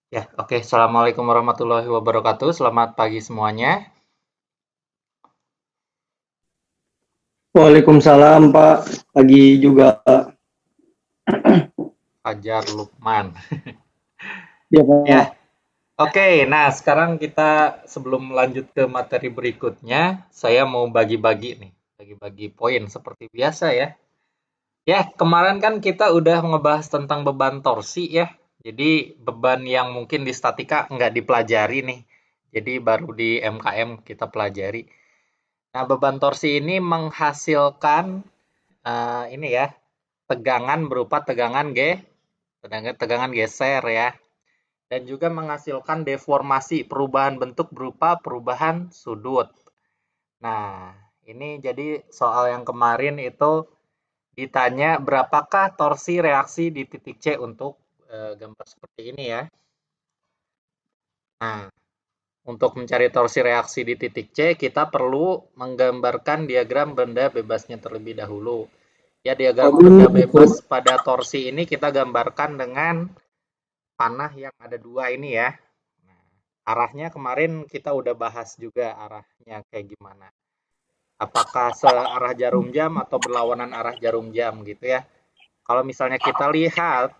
Ya, oke. Assalamualaikum warahmatullahi wabarakatuh. Selamat pagi semuanya. Waalaikumsalam Pak, pagi juga. Fajar Lukman. Ya Ya, Pak. oke. Nah, sekarang kita sebelum lanjut ke materi berikutnya, saya mau bagi-bagi nih, bagi-bagi poin seperti biasa ya. Ya, kemarin kan kita udah ngebahas tentang beban torsi ya. Jadi beban yang mungkin di statika nggak dipelajari nih. Jadi baru di MKM kita pelajari. Nah, beban torsi ini menghasilkan ini ya, tegangan berupa tegangan geser ya, dan juga menghasilkan deformasi perubahan bentuk berupa perubahan sudut. Nah, ini jadi soal yang kemarin itu ditanya berapakah torsi reaksi di titik C untuk gambar seperti ini ya. Nah, untuk mencari torsi reaksi di titik C, kita perlu menggambarkan diagram benda bebasnya terlebih dahulu. Ya, diagram benda bebas pada torsi ini kita gambarkan dengan panah yang ada dua ini ya. Nah, arahnya kemarin kita udah bahas juga arahnya kayak gimana. Apakah searah jarum jam atau berlawanan arah jarum jam gitu ya. Kalau misalnya kita lihat,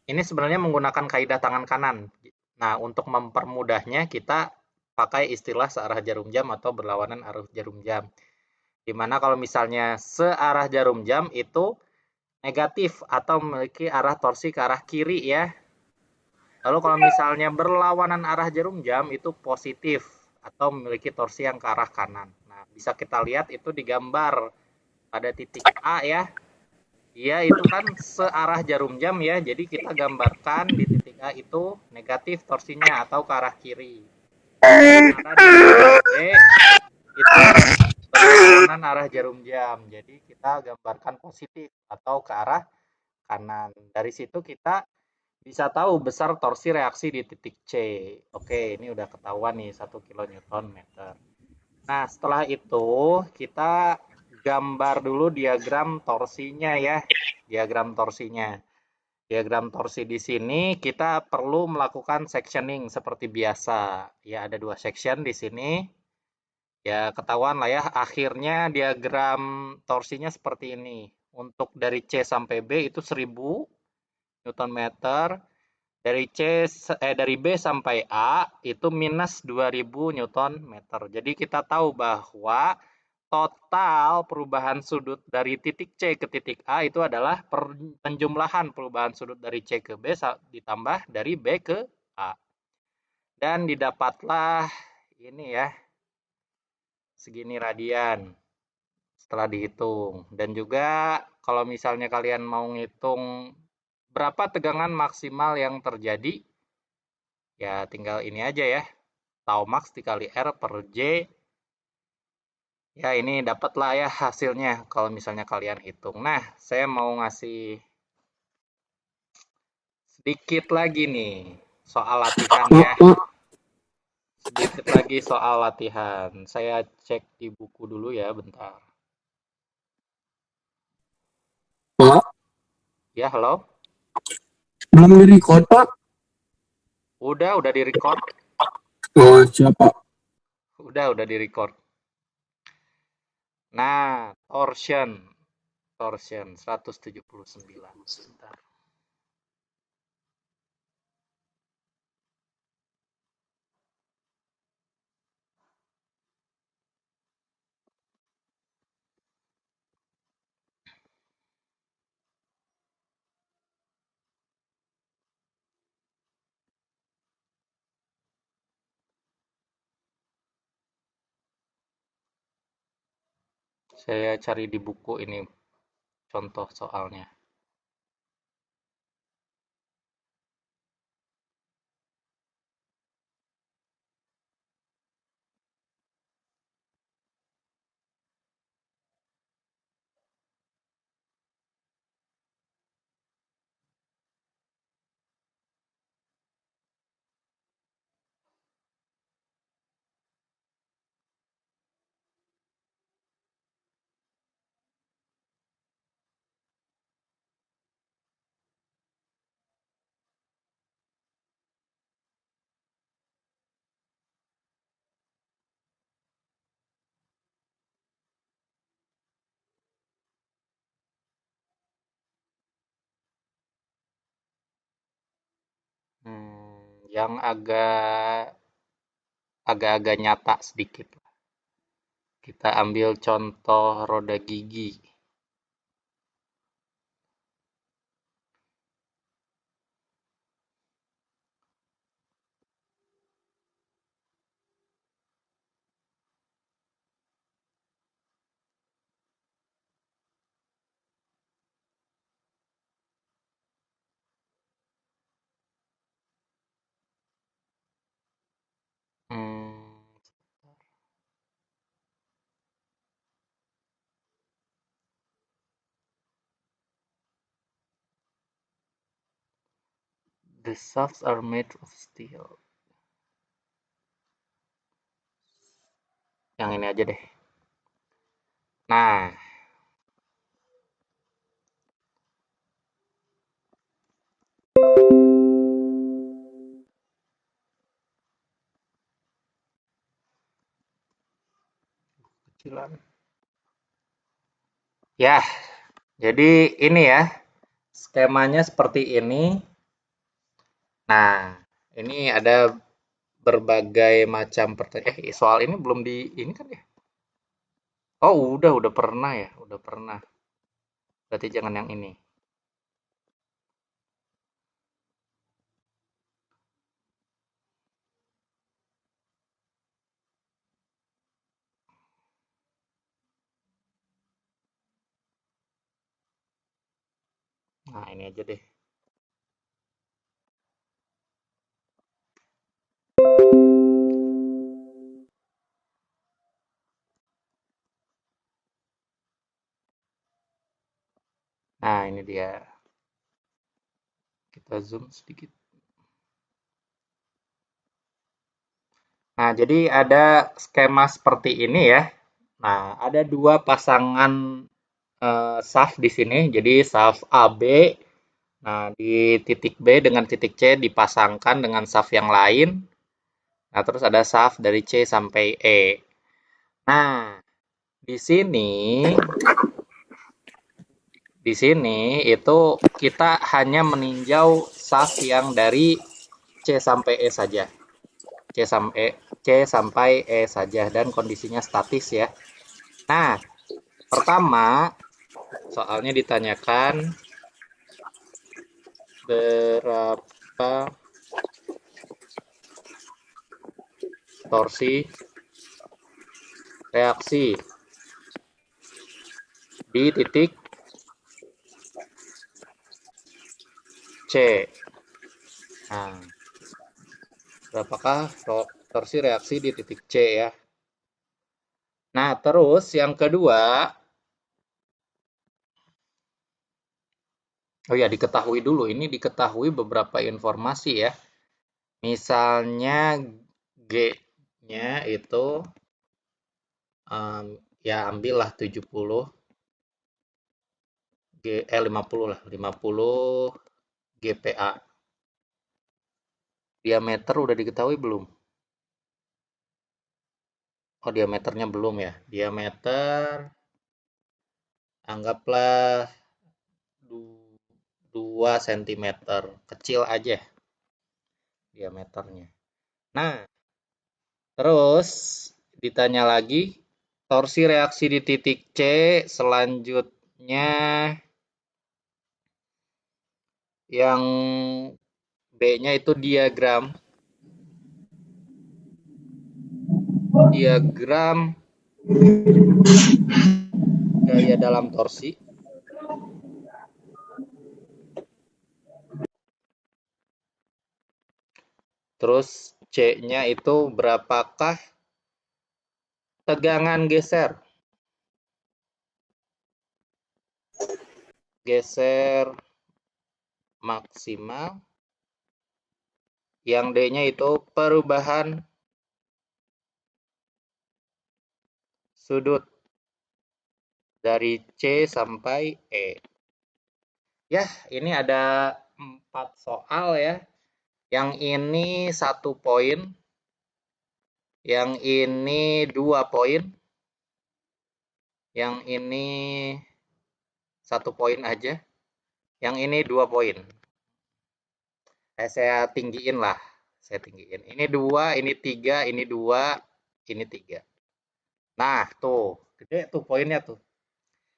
ini sebenarnya menggunakan kaidah tangan kanan. Nah, untuk mempermudahnya kita pakai istilah searah jarum jam atau berlawanan arah jarum jam. Dimana kalau misalnya searah jarum jam itu negatif atau memiliki arah torsi ke arah kiri ya. Lalu kalau misalnya berlawanan arah jarum jam itu positif atau memiliki torsi yang ke arah kanan. Nah, bisa kita lihat itu digambar pada titik A ya. Dia itu kan searah jarum jam ya. Jadi kita gambarkan di titik A itu negatif torsinya atau ke arah kiri. Sementara di titik B itu berlawanan arah jarum jam. Jadi kita gambarkan positif atau ke arah kanan. Dari situ kita bisa tahu besar torsi reaksi di titik C. Oke, ini udah ketahuan nih 1 kN/meter. Nah, setelah itu kita gambar dulu diagram torsinya ya. Diagram torsinya. Diagram torsi di sini kita perlu melakukan sectioning seperti biasa. Ya, ada dua section di sini. Ya, ketahuan lah ya. Akhirnya diagram torsinya seperti ini. Untuk dari C sampai B itu 1000 Newton meter. Dari B sampai A itu minus 2000 Newton meter. Jadi kita tahu bahwa total perubahan sudut dari titik C ke titik A itu adalah penjumlahan perubahan sudut dari C ke B ditambah dari B ke A. Dan didapatlah ini ya, segini radian setelah dihitung. Dan juga kalau misalnya kalian mau ngitung berapa tegangan maksimal yang terjadi, ya tinggal ini aja ya. Tau max dikali R per J. Ya ini dapatlah ya hasilnya kalau misalnya kalian hitung. Nah, saya mau ngasih sedikit lagi nih soal latihan ya. Sedikit lagi soal latihan. Saya cek di buku dulu ya bentar. Pak, Ya, halo. belum di record Pak. Udah di record. Oh siapa? Udah di record. Nah, torsion 179. Bentar. Saya cari di buku ini contoh soalnya. yang agak-agak nyata sedikit. Kita ambil contoh roda gigi. Hmm, the shafts are made of steel. Yang ini aja deh. Nah, kecilan. Ya, jadi ini ya, skemanya seperti ini. Nah, ini ada berbagai macam pertanyaan. Soal ini belum di ini kan ya? Oh, udah pernah ya, udah pernah. Berarti jangan yang ini. Nah, ini aja deh. Nah, ini dia. Kita zoom sedikit. Nah, jadi ada skema seperti ini ya. Nah, ada dua pasangan shaft di sini. Jadi shaft AB. Nah, di titik B dengan titik C dipasangkan dengan shaft yang lain. Nah, terus ada shaft dari C sampai E. Nah, di sini itu kita hanya meninjau shaft yang dari C sampai E saja. C sampai E saja dan kondisinya statis ya. Nah, pertama soalnya ditanyakan berapa torsi reaksi di titik C. Nah, berapakah torsi reaksi di titik C ya? Nah, terus yang kedua, oh ya diketahui dulu, ini diketahui beberapa informasi ya. Misalnya G-nya itu ya ambillah 70 50 lah, 50 GPa. Diameter udah diketahui belum? Oh, diameternya belum ya. Diameter anggaplah 2 cm. Kecil aja diameternya. Nah, terus ditanya lagi torsi reaksi di titik C selanjutnya yang B-nya itu diagram gaya dalam torsi. Terus C-nya itu berapakah tegangan geser maksimal. Yang D-nya itu perubahan sudut dari C sampai E. Ya, ini ada 4 soal ya. Yang ini 1 poin. Yang ini 2 poin. Yang ini 1 poin aja. Yang ini 2 poin. Saya tinggiin lah Saya tinggiin. Ini 2, ini 3, ini 2, ini 3. Nah, tuh. Gede tuh poinnya tuh.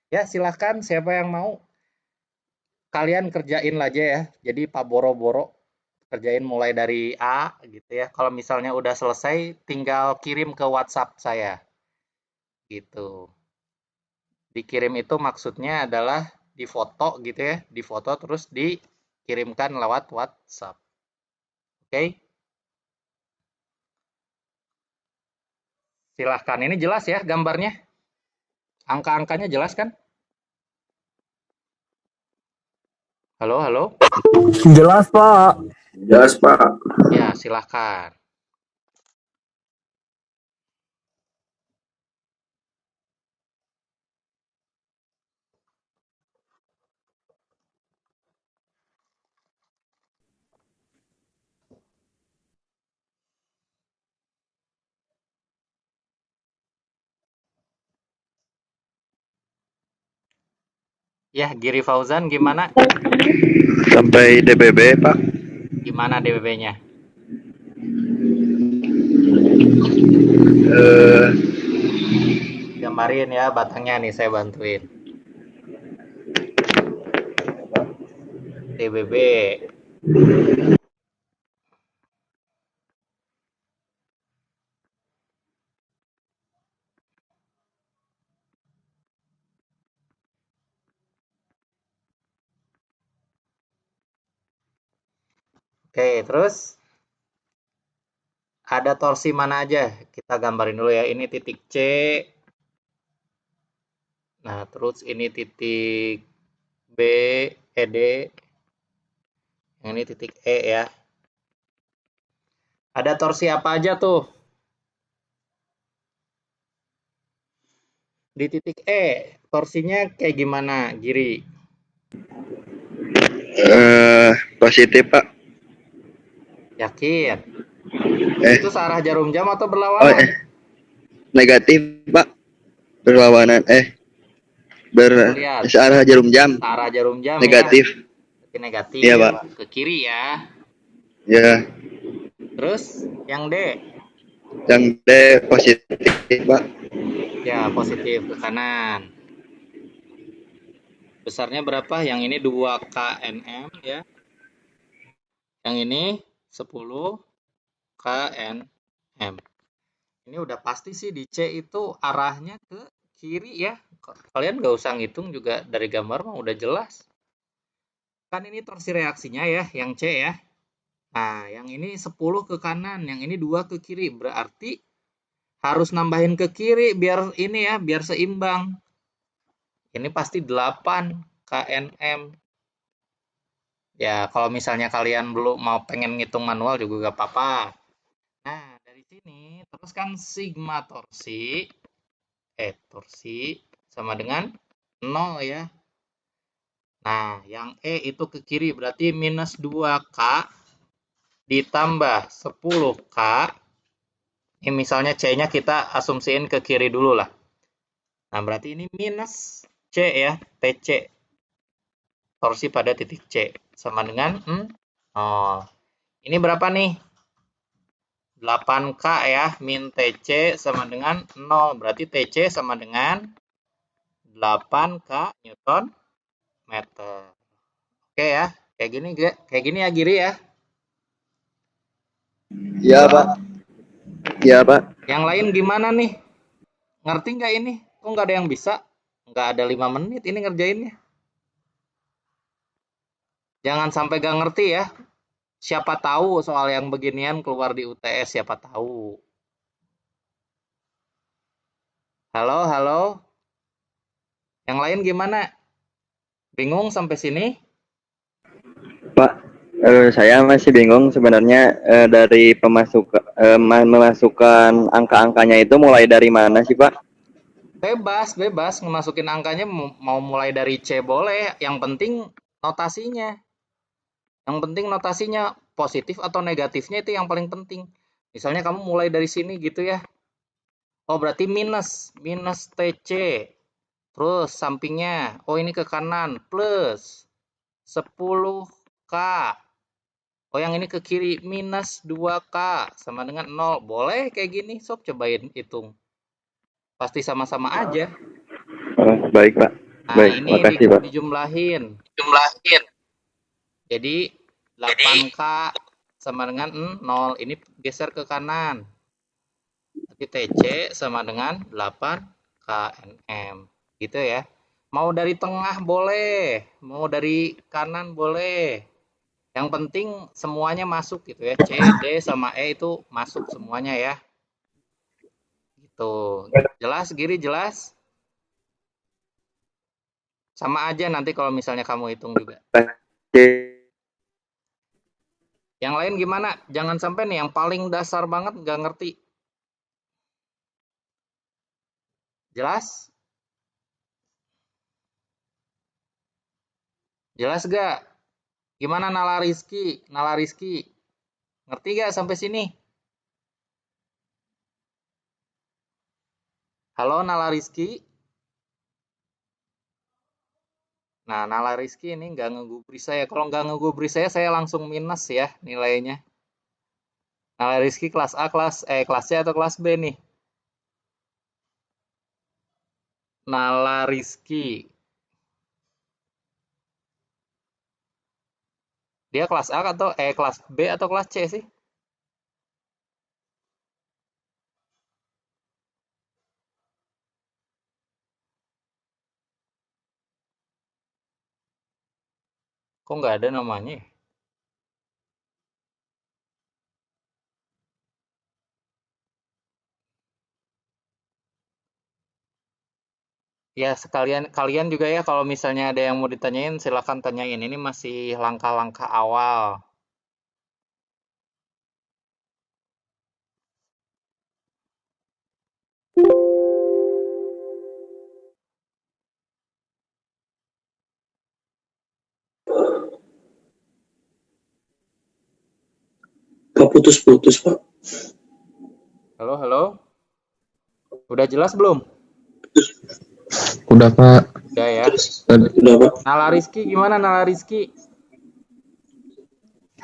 Ya, silahkan siapa yang mau. Kalian kerjain aja ya. Jadi Pak Boro-Boro kerjain mulai dari A gitu ya. Kalau misalnya udah selesai, tinggal kirim ke WhatsApp saya. Gitu. Dikirim itu maksudnya adalah difoto gitu ya. Difoto terus dikirimkan lewat WhatsApp. Oke? Silahkan. Ini jelas ya gambarnya? Angka-angkanya jelas kan? Halo, halo? Jelas, Pak. Jelas, Pak. Ya, silahkan. Ya, Giri Fauzan gimana? Sampai DBB, Pak. Gimana DBB-nya? Eh, Gambarin ya batangnya nih saya bantuin. DBB. Oke, terus ada torsi mana aja? Kita gambarin dulu ya. Ini titik C. Nah, terus ini titik B, ED. Yang ini titik E ya. Ada torsi apa aja tuh? Di titik E, torsinya kayak gimana, Giri? Positif, Pak. Yakin? Eh, Itu searah jarum jam atau oh, berlawanan? negatif, Pak. Berlawanan. Tuh lihat, Searah jarum jam. searah jarum jam ya. Negatif. Berarti negatif. Iya, Pak. Ke kiri ya. Ya, Terus yang D, yang D positif, Pak. ya positif ke kanan. Besarnya berapa? Yang ini 2 kNm ya. Yang ini 10 kNm. Ini udah pasti sih di C itu arahnya ke kiri ya. Kalian nggak usah ngitung juga dari gambar mah udah jelas. Kan ini torsi reaksinya ya, yang C ya. Nah, yang ini 10 ke kanan, yang ini 2 ke kiri. Berarti harus nambahin ke kiri biar ini ya, biar seimbang. Ini pasti 8 kNm. Ya, kalau misalnya kalian belum mau pengen ngitung manual juga gak apa-apa. Nah, dari sini terus kan sigma torsi sama dengan 0 ya. Nah, yang E itu ke kiri berarti minus 2K ditambah 10K. Ini misalnya C-nya kita asumsiin ke kiri dulu lah. Nah, berarti ini minus C ya, TC. Torsi pada titik C. Sama dengan 0. Ini berapa nih? 8K ya, min TC sama dengan 0. Berarti TC sama dengan 8K Newton meter. Oke ya, kayak gini ya Giri ya. Iya, Pak. Iya, Pak. Yang lain gimana nih? Ngerti nggak ini? Kok nggak ada yang bisa? Nggak ada 5 menit ini ngerjainnya. Jangan sampai gak ngerti ya. Siapa tahu soal yang beginian keluar di UTS, siapa tahu. Halo, halo. Yang lain gimana? Bingung sampai sini? Pak, saya masih bingung sebenarnya dari memasukkan angka-angkanya itu mulai dari mana sih, Pak? Bebas memasukin angkanya mau mulai dari C boleh, yang penting notasinya. Yang penting notasinya positif atau negatifnya itu yang paling penting. Misalnya kamu mulai dari sini gitu ya. Oh, berarti minus TC. Terus sampingnya, oh ini ke kanan plus 10K Oh, yang ini ke kiri. Minus 2K sama dengan 0. Boleh kayak gini, sob. Cobain hitung. Pasti sama-sama aja. Oh, baik, Pak. Nah, Baik, ini makasih, Pak. dijumlahin. Jumlahin. Jadi 8K sama dengan 0. Ini geser ke kanan. Nanti TC sama dengan 8 KNM. Gitu ya. Mau dari tengah boleh, mau dari kanan boleh. Yang penting semuanya masuk gitu ya. C, D sama E itu masuk semuanya ya. Gitu. Jelas, Giri, jelas? Sama aja nanti kalau misalnya kamu hitung juga. Oke. Yang lain gimana? Jangan sampai nih yang paling dasar banget nggak ngerti. Jelas? Jelas gak? Gimana Nala Rizky? Nala Rizky, ngerti gak sampai sini? Halo Nala Rizky? Nah, Nala Rizky ini nggak ngegubris saya. Kalau nggak ngegubris saya langsung minus ya nilainya. Nala Rizky kelas A, kelas C atau kelas B nih? Nala Rizky. Dia kelas A atau kelas B atau kelas C sih? Kok nggak ada namanya ya? Ya sekalian kalian juga ya kalau misalnya ada yang mau ditanyain silakan tanyain. Ini masih langkah-langkah awal. Pak putus-putus, Pak. Halo, halo. Udah jelas belum? Udah, Pak. Udah ya. Udah, Pak. Nala Rizky gimana Nala Rizky?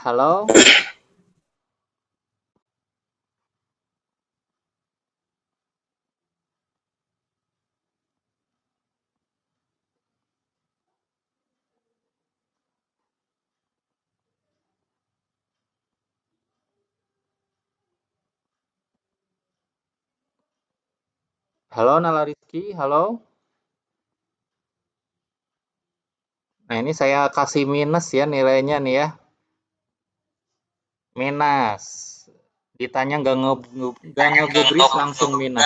Halo? Halo Nala Rizky, halo? Nah, ini saya kasih minus ya nilainya nih ya. Minus. Ditanya nggak ngegubris langsung minus.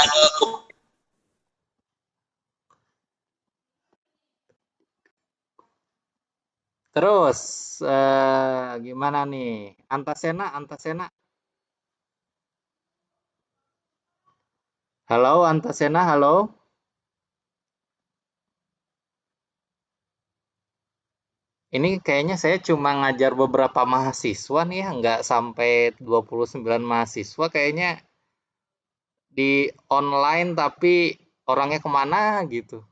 Terus gimana nih? Antasena, Antasena. Halo Antasena, halo? Ini kayaknya saya cuma ngajar beberapa mahasiswa nih ya, nggak sampai 29 mahasiswa kayaknya di online tapi orangnya kemana gitu.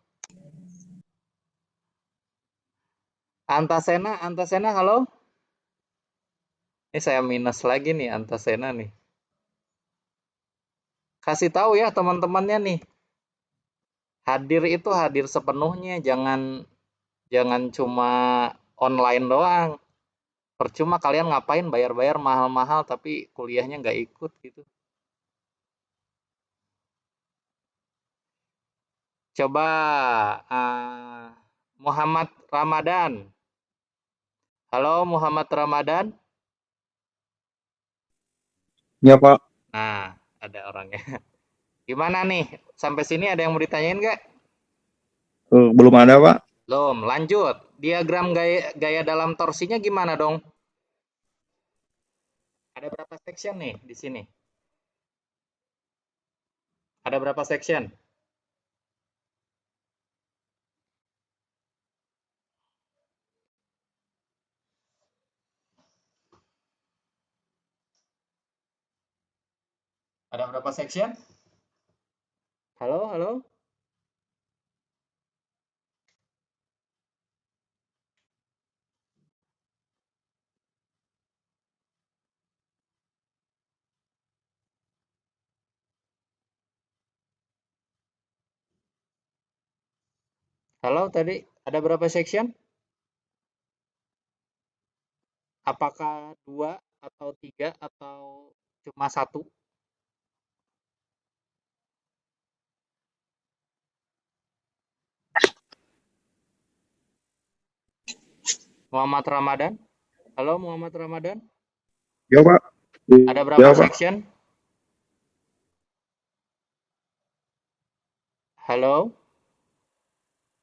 Antasena, Antasena, halo? Ini saya minus lagi nih Antasena nih. Kasih tahu ya teman-temannya nih. Hadir itu hadir sepenuhnya, jangan jangan cuma online doang. Percuma kalian ngapain bayar-bayar mahal-mahal tapi kuliahnya nggak ikut gitu. Coba Muhammad Ramadan. Halo Muhammad Ramadan. Ya, Pak. Nah, ada orangnya. Gimana nih? Sampai sini ada yang mau ditanyain nggak? Belum ada, Pak. Belum. Lanjut. Diagram gaya dalam torsinya gimana dong? Ada berapa section nih di sini? Ada berapa section? Ada berapa section? Halo, halo. Halo, tadi ada berapa section? Apakah 2 atau 3 atau cuma satu? Muhammad Ramadan? Halo, Muhammad Ramadan? Ya, Pak. Ada Ya, berapa Pak. section? Halo?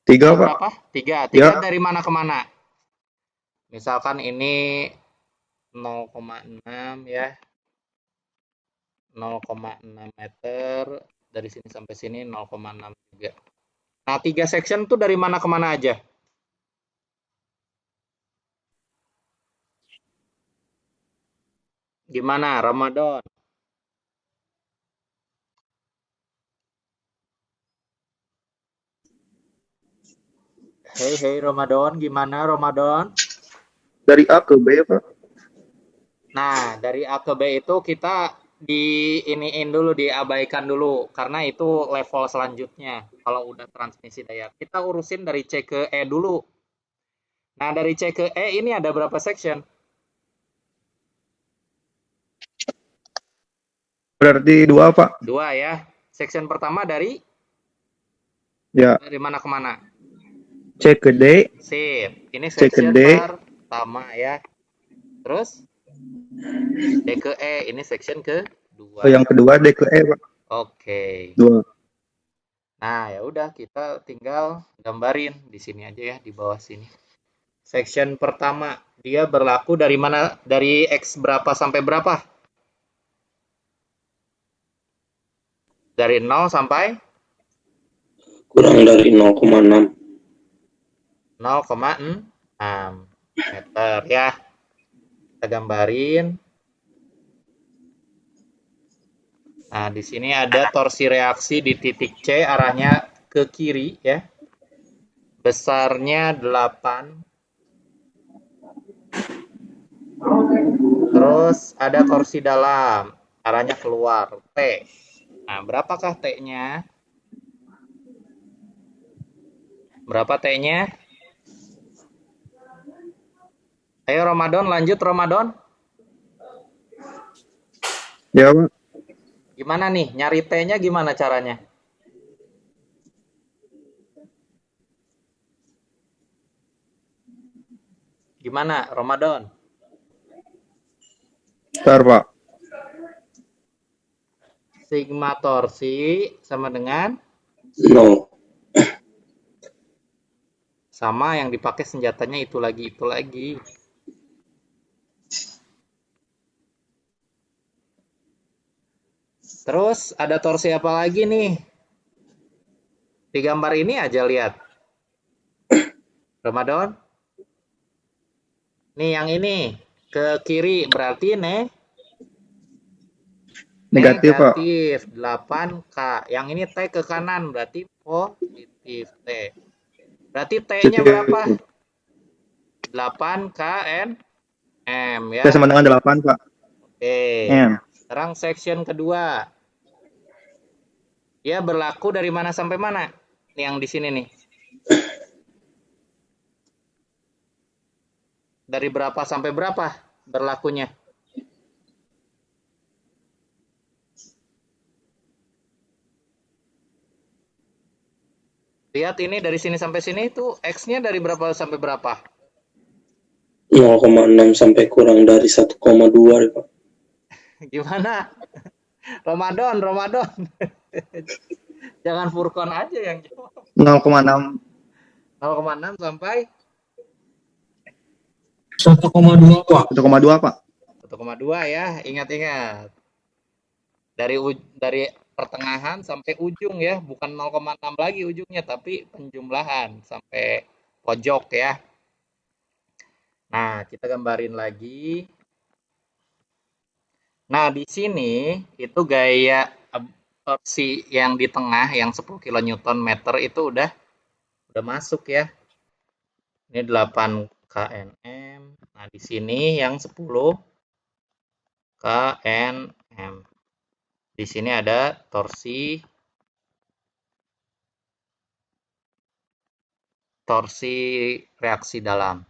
3, Ada Pak. berapa? Tiga. Ya, Tiga dari mana ke mana? Misalkan ini 0,6 ya. 0,6 meter. Dari sini sampai sini 0,6 juga. Nah, 3 section tuh dari mana ke mana aja? Gimana, Ramadan? Hei, hei, Ramadan. Gimana, Ramadan? dari A ke B, Pak. Nah, dari A ke B itu kita diiniin dulu, diabaikan dulu, karena itu level selanjutnya. Kalau udah transmisi daya, kita urusin dari C ke E dulu. Nah, dari C ke E ini ada berapa section? Berarti 2, Pak. Dua ya. Section pertama Ya, dari mana ke mana? C ke D, Sip. Ini C ke section D. pertama ya. Terus D ke E, ini section kedua. Yang kedua D ke E, Pak. Oke. 2. Nah, ya udah kita tinggal gambarin di sini aja ya, di bawah sini. Section pertama, dia berlaku dari mana? Dari X berapa sampai berapa? Dari 0 sampai Kurang dari 0,6. 0,6 meter ya. Kita gambarin. Nah, di sini ada torsi reaksi di titik C, arahnya ke kiri ya. Besarnya 8. Terus ada torsi dalam, arahnya keluar, T. Nah, berapakah T-nya? Berapa T-nya? Ayo Ramadan, lanjut Ramadan. Ya, Pak. Gimana nih? Nyari T-nya gimana caranya? Gimana, Ramadan? Bentar, Pak. Sigma torsi sama dengan 0. sama yang dipakai senjatanya itu lagi, itu lagi. Terus ada torsi apa lagi nih? Di gambar ini aja lihat. Ramadan. Nih yang ini ke kiri berarti Negatif, Pak. negatif 8K. Yang ini T ke kanan berarti positif T. Berarti T-nya berapa? Positif. 8 KN M T ya. sama dengan 8, Pak. Oke. M. Sekarang section kedua. Ya berlaku dari mana sampai mana? Yang di sini nih. Dari berapa sampai berapa berlakunya? Lihat ini dari sini sampai sini itu X-nya dari berapa sampai berapa? 0,6 sampai kurang dari 1,2, Pak. Gimana? Ramadan, Ramadan. Jangan Furkon aja yang jawab. 0,6. 0,6 sampai 1,2, Pak. 1,2, Pak. 1,2 ya. Ingat-ingat. Dari pertengahan sampai ujung ya, bukan 0,6 lagi ujungnya, tapi penjumlahan sampai pojok ya. Nah, kita gambarin lagi. Nah, di sini itu gaya torsi yang di tengah yang 10 kN meter itu udah masuk ya. Ini 8 kNm. Nah, di sini yang 10 kNm. Di sini ada torsi torsi reaksi dalam.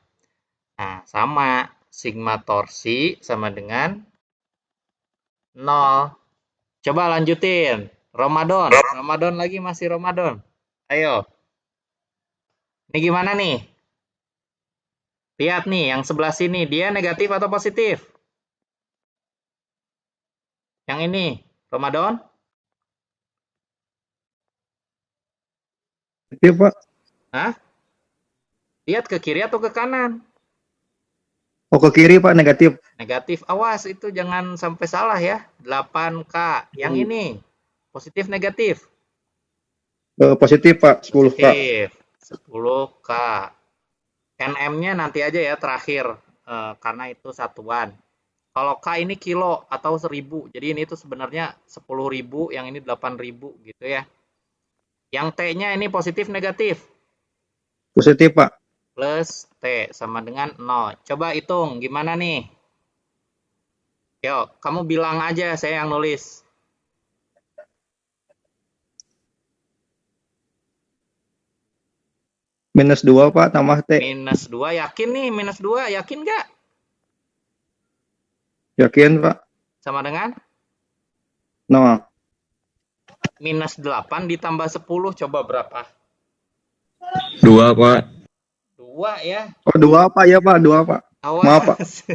Nah, sama sigma torsi sama dengan 0. Coba lanjutin. Ramadan. Ramadan lagi masih Ramadan. Ayo. Ini gimana nih? Lihat nih, yang sebelah sini. Dia negatif atau positif? Yang ini. Ramadan? Negatif, Pak. Hah? Lihat ke kiri atau ke kanan? Oh, ke kiri, Pak, negatif. Negatif. Awas, itu jangan sampai salah ya. 8K. Yang ini. Positif negatif? Positif, Pak, 10K. Positif. 10K. NM-nya nanti aja ya terakhir. Karena itu satuan. Kalau K ini kilo atau 1000. Jadi ini tuh sebenarnya 10.000, yang ini 8.000 gitu ya. Yang T-nya ini positif negatif. Positif, Pak. Plus T sama dengan 0. Coba hitung gimana nih? Yuk, kamu bilang aja, saya yang nulis. -2, Pak, tambah T. Minus 2, yakin nih? Minus 2, yakin nggak? Yakin, Pak? Sama dengan? 0. Minus 8 ditambah 10, coba berapa? 2, Pak. 2 ya. Oh, 2, Pak. Ya, Pak. 2, Pak. Maaf, Pak. Awas.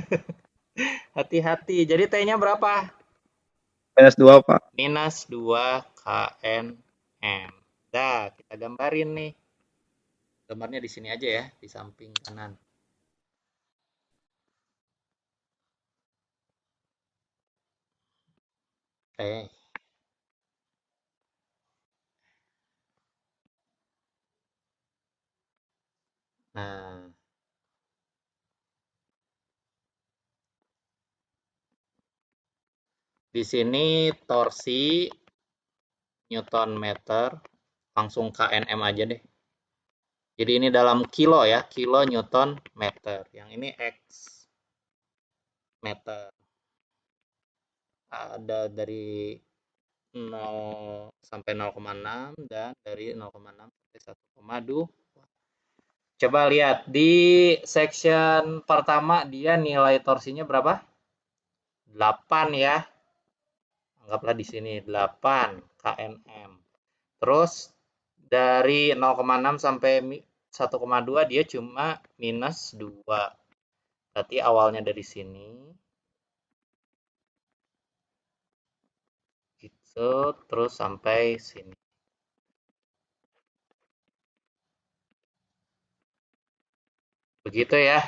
Hati-hati. Jadi T-nya berapa? -2, Pak. Minus 2 KNM. Dah, kita gambarin nih. Gambarnya di sini aja ya, di samping kanan. Oke. Nah, di sini torsi Newton meter, langsung KNM aja deh. Jadi ini dalam kilo ya, kilo Newton meter. Yang ini X meter. Ada dari 0 sampai 0,6 dan dari 0,6 sampai 1,2. Coba lihat di section pertama dia nilai torsinya berapa? 8 ya. Anggaplah di sini 8 kNm. Terus dari 0,6 sampai 1,2 dia cuma minus 2. Berarti awalnya dari sini. Gitu, terus sampai sini. Begitu ya.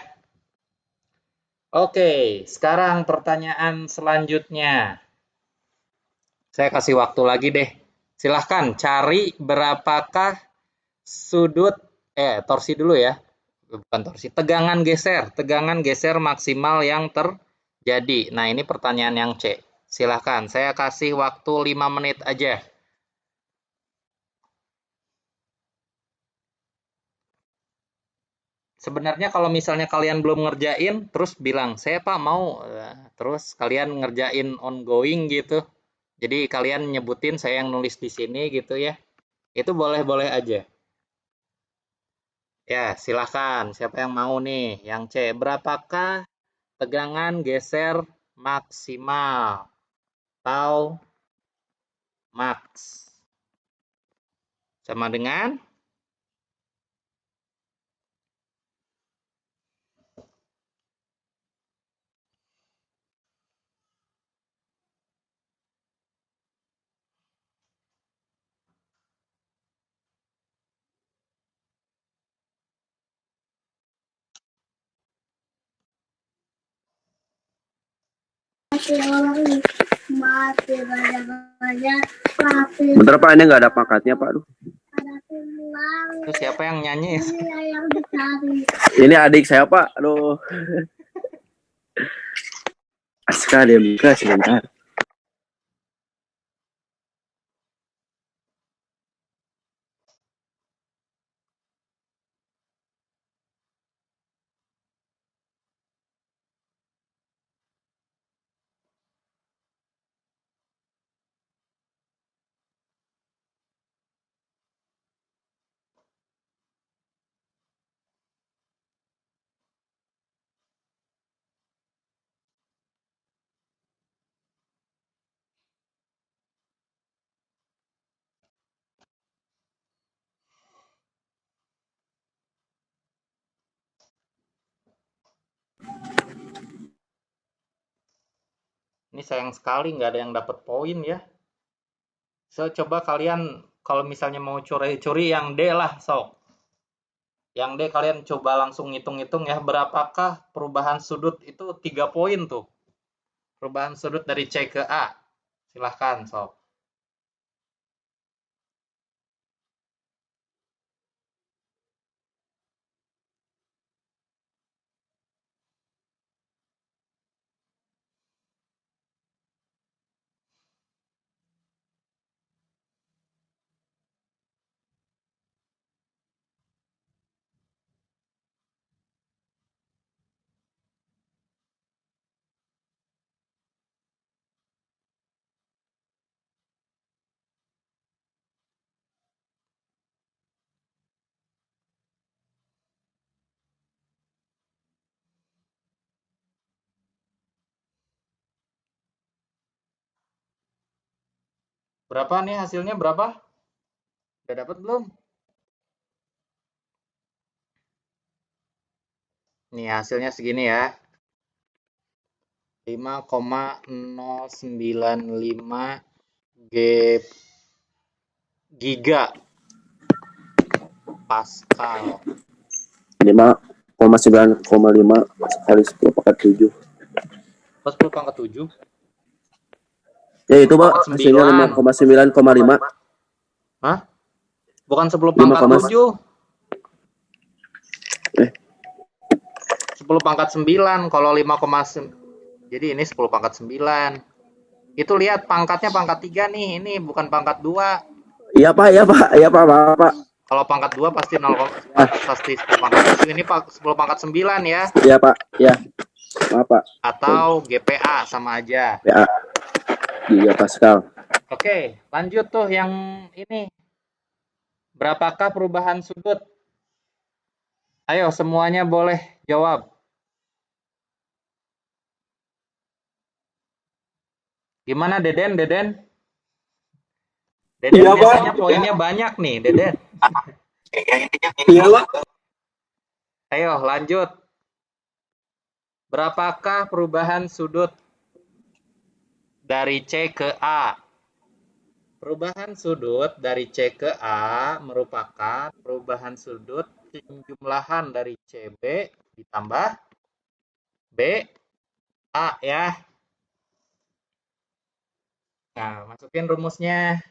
Oke, sekarang pertanyaan selanjutnya. Saya kasih waktu lagi deh. Silahkan cari berapakah sudut, torsi dulu ya. Bukan torsi, tegangan geser maksimal yang terjadi. Nah, ini pertanyaan yang C. Silahkan, saya kasih waktu 5 menit aja. Sebenarnya kalau misalnya kalian belum ngerjain, terus bilang, saya Pak mau, terus kalian ngerjain ongoing gitu. Jadi kalian nyebutin saya yang nulis di sini gitu ya. Itu boleh-boleh aja. Ya, silahkan. Siapa yang mau nih? Yang C. Berapakah tegangan geser maksimal atau max? Sama dengan? Bentar Pak, ini nggak ada pangkatnya Pak. Aduh. Itu siapa yang nyanyi? Ini adik saya Pak. Aduh. Aska dia buka sebentar. Ini sayang sekali nggak ada yang dapat poin ya. So, coba kalian kalau misalnya mau curi-curi yang D lah, sok. Yang D kalian coba langsung ngitung-ngitung ya, berapakah perubahan sudut itu 3 poin tuh. Perubahan sudut dari C ke A. Silahkan, sok. Berapa nih hasilnya berapa? Udah dapat belum? Nih hasilnya segini ya. 5,095 giga Pascal. 5,9,5 kali 10 pangkat 7. Pas 10 pangkat 7. Ya itu Pak, Pangkat hasilnya 9. 5,9,5. Hah? Bukan 10 pangkat 7. 10 pangkat 9 kalau 5,9. Jadi ini 10 pangkat 9. Itu lihat pangkatnya pangkat 3 nih. Ini bukan pangkat 2. Iya Pak, iya Pak, iya Pak, maaf Pak. Kalau pangkat 2 pasti 0, pasti 10 pangkat 7. Ini 10 pangkat 9 ya. Iya Pak, iya. Maaf Pak. Atau GPA sama aja. Ya. Giga Pascal. Oke, lanjut tuh yang ini. Berapakah perubahan sudut? Ayo semuanya boleh jawab. Gimana Deden? Deden Iya, Pak. biasanya poinnya banyak nih, Deden. Iya, Pak. Ayo lanjut. Berapakah perubahan sudut dari C ke A? Perubahan sudut dari C ke A merupakan perubahan sudut penjumlahan dari CB ditambah BA ya. Nah, masukin rumusnya.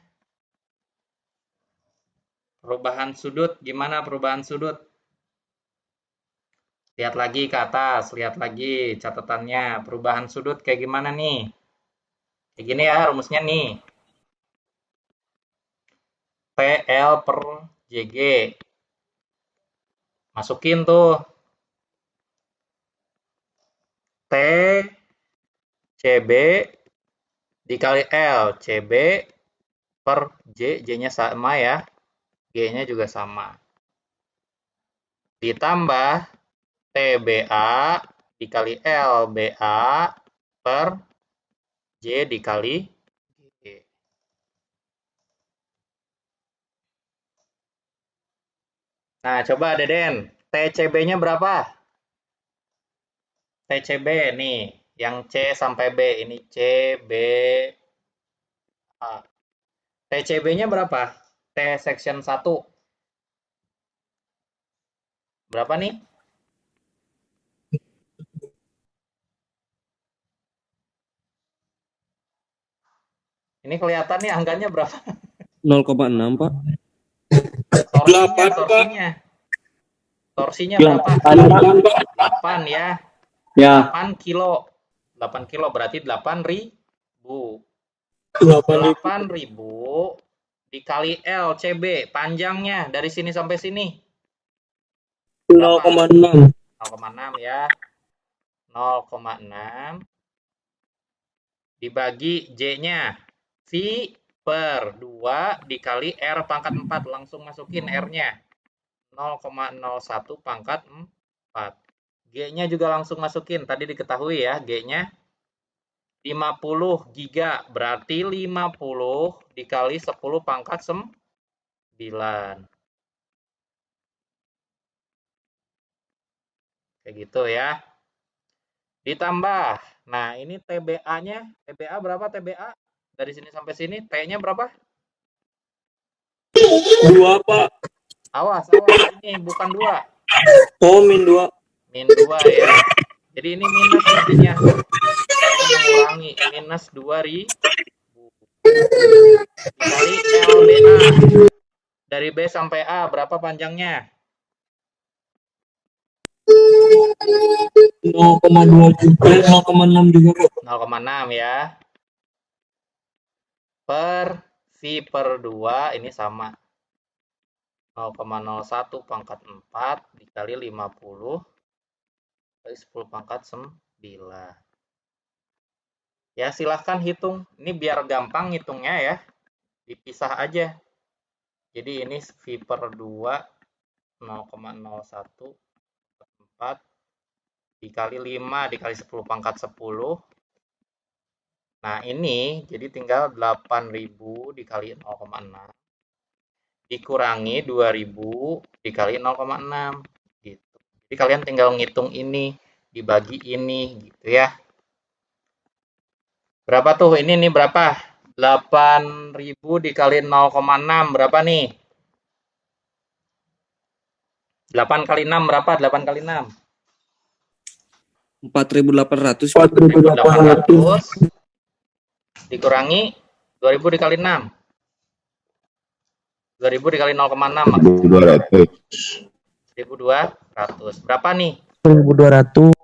Perubahan sudut, gimana perubahan sudut? Lihat lagi ke atas, lihat lagi catatannya. Perubahan sudut kayak gimana nih? Kayak gini ya rumusnya nih. PL per JG. Masukin tuh. T CB dikali L. CB per J. J-nya sama ya. G-nya juga sama. Ditambah TBA dikali LBA per J dikali G. Nah, coba Deden. TCB-nya berapa? TCB nih, yang C sampai B. Ini C, B, A. TCB-nya berapa? T section 1. Berapa nih? Ini kelihatan nih angkanya berapa? 0,6 Pak. Torsinya. Torsinya berapa? 8 ya. Ya. 8 kilo. 8 kilo berarti 8.000. 8.000 dikali L CB panjangnya dari sini sampai sini 0,6. 0,6 ya. 0,6 dibagi J-nya V per 2 dikali R pangkat 4. Langsung masukin R-nya 0,01 pangkat 4. G-nya juga langsung masukin. Tadi diketahui ya G-nya 50 giga. Berarti 50 dikali 10 pangkat 9. Kayak gitu ya. Ditambah Nah, ini TBA-nya, TBA berapa TBA? Dari sini sampai sini, T-nya berapa? 2, Pak. Awas, ini bukan 2. Oh, -2. Min 2 ya. Jadi ini minus nantinya. Ini mengurangi minus 2.000 dikali LBA. Dari B sampai A berapa panjangnya? 0,2 juga, 0,6 juga, Pak. 0,6 ya. Per V per 2 ini sama. 0,01 pangkat 4 dikali 50 kali 10 pangkat 9. Ya, silahkan hitung. Ini biar gampang hitungnya ya. Dipisah aja. Jadi ini V per 2 0,01 4 dikali 5 dikali 10 pangkat 10. Nah, ini jadi tinggal 8.000 dikali 0,6 dikurangi 2.000 dikali 0,6 gitu. Jadi kalian tinggal ngitung ini dibagi ini gitu ya. Berapa tuh? Ini nih berapa? 8.000 dikali 0,6 berapa nih? 8 kali 6 berapa? 8 kali 6. 4.800. 4.800. 4.800 dikurangi 2.000 dikali 6. 2.000 dikali 0,6 1.200. 1.200. Berapa nih? 1.200.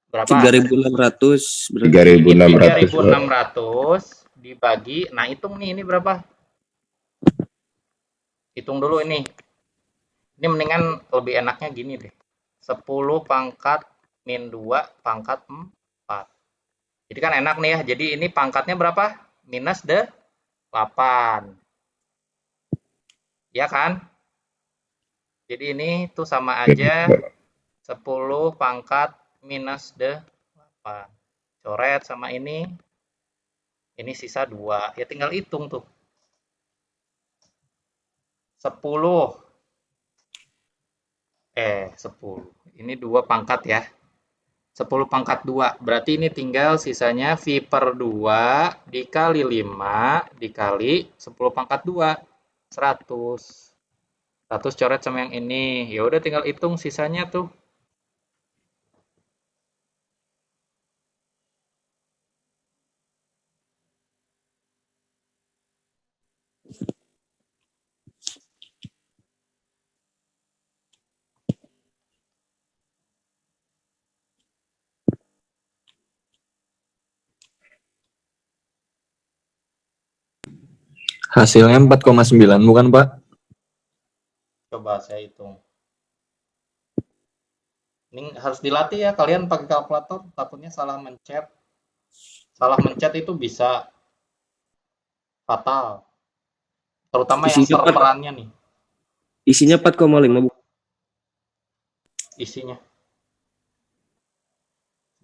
Berapa? 3.600. 3.600 dibagi. Nah, hitung nih, ini berapa? Hitung dulu ini. Ini mendingan lebih enaknya gini deh. 10 pangkat min 2 pangkat 4. Jadi kan enak nih ya. Jadi ini pangkatnya berapa? Minus 8. Ya kan? Jadi ini tuh sama aja 10 pangkat minus 8. Coret sama ini sisa 2. Ya tinggal hitung tuh. 10. 10. Ini 2 pangkat ya. 10 pangkat 2. Berarti ini tinggal sisanya V per 2 dikali 5 dikali 10 pangkat 2. 100. 100 coret sama yang ini. Ya udah tinggal hitung sisanya tuh. Hasilnya 4,9 bukan, Pak? Coba saya hitung. Ini harus dilatih ya kalian pakai kalkulator, takutnya salah mencet. Salah mencet itu bisa fatal. Terutama yang Isinya perannya nih. Isinya 4,5. Isinya.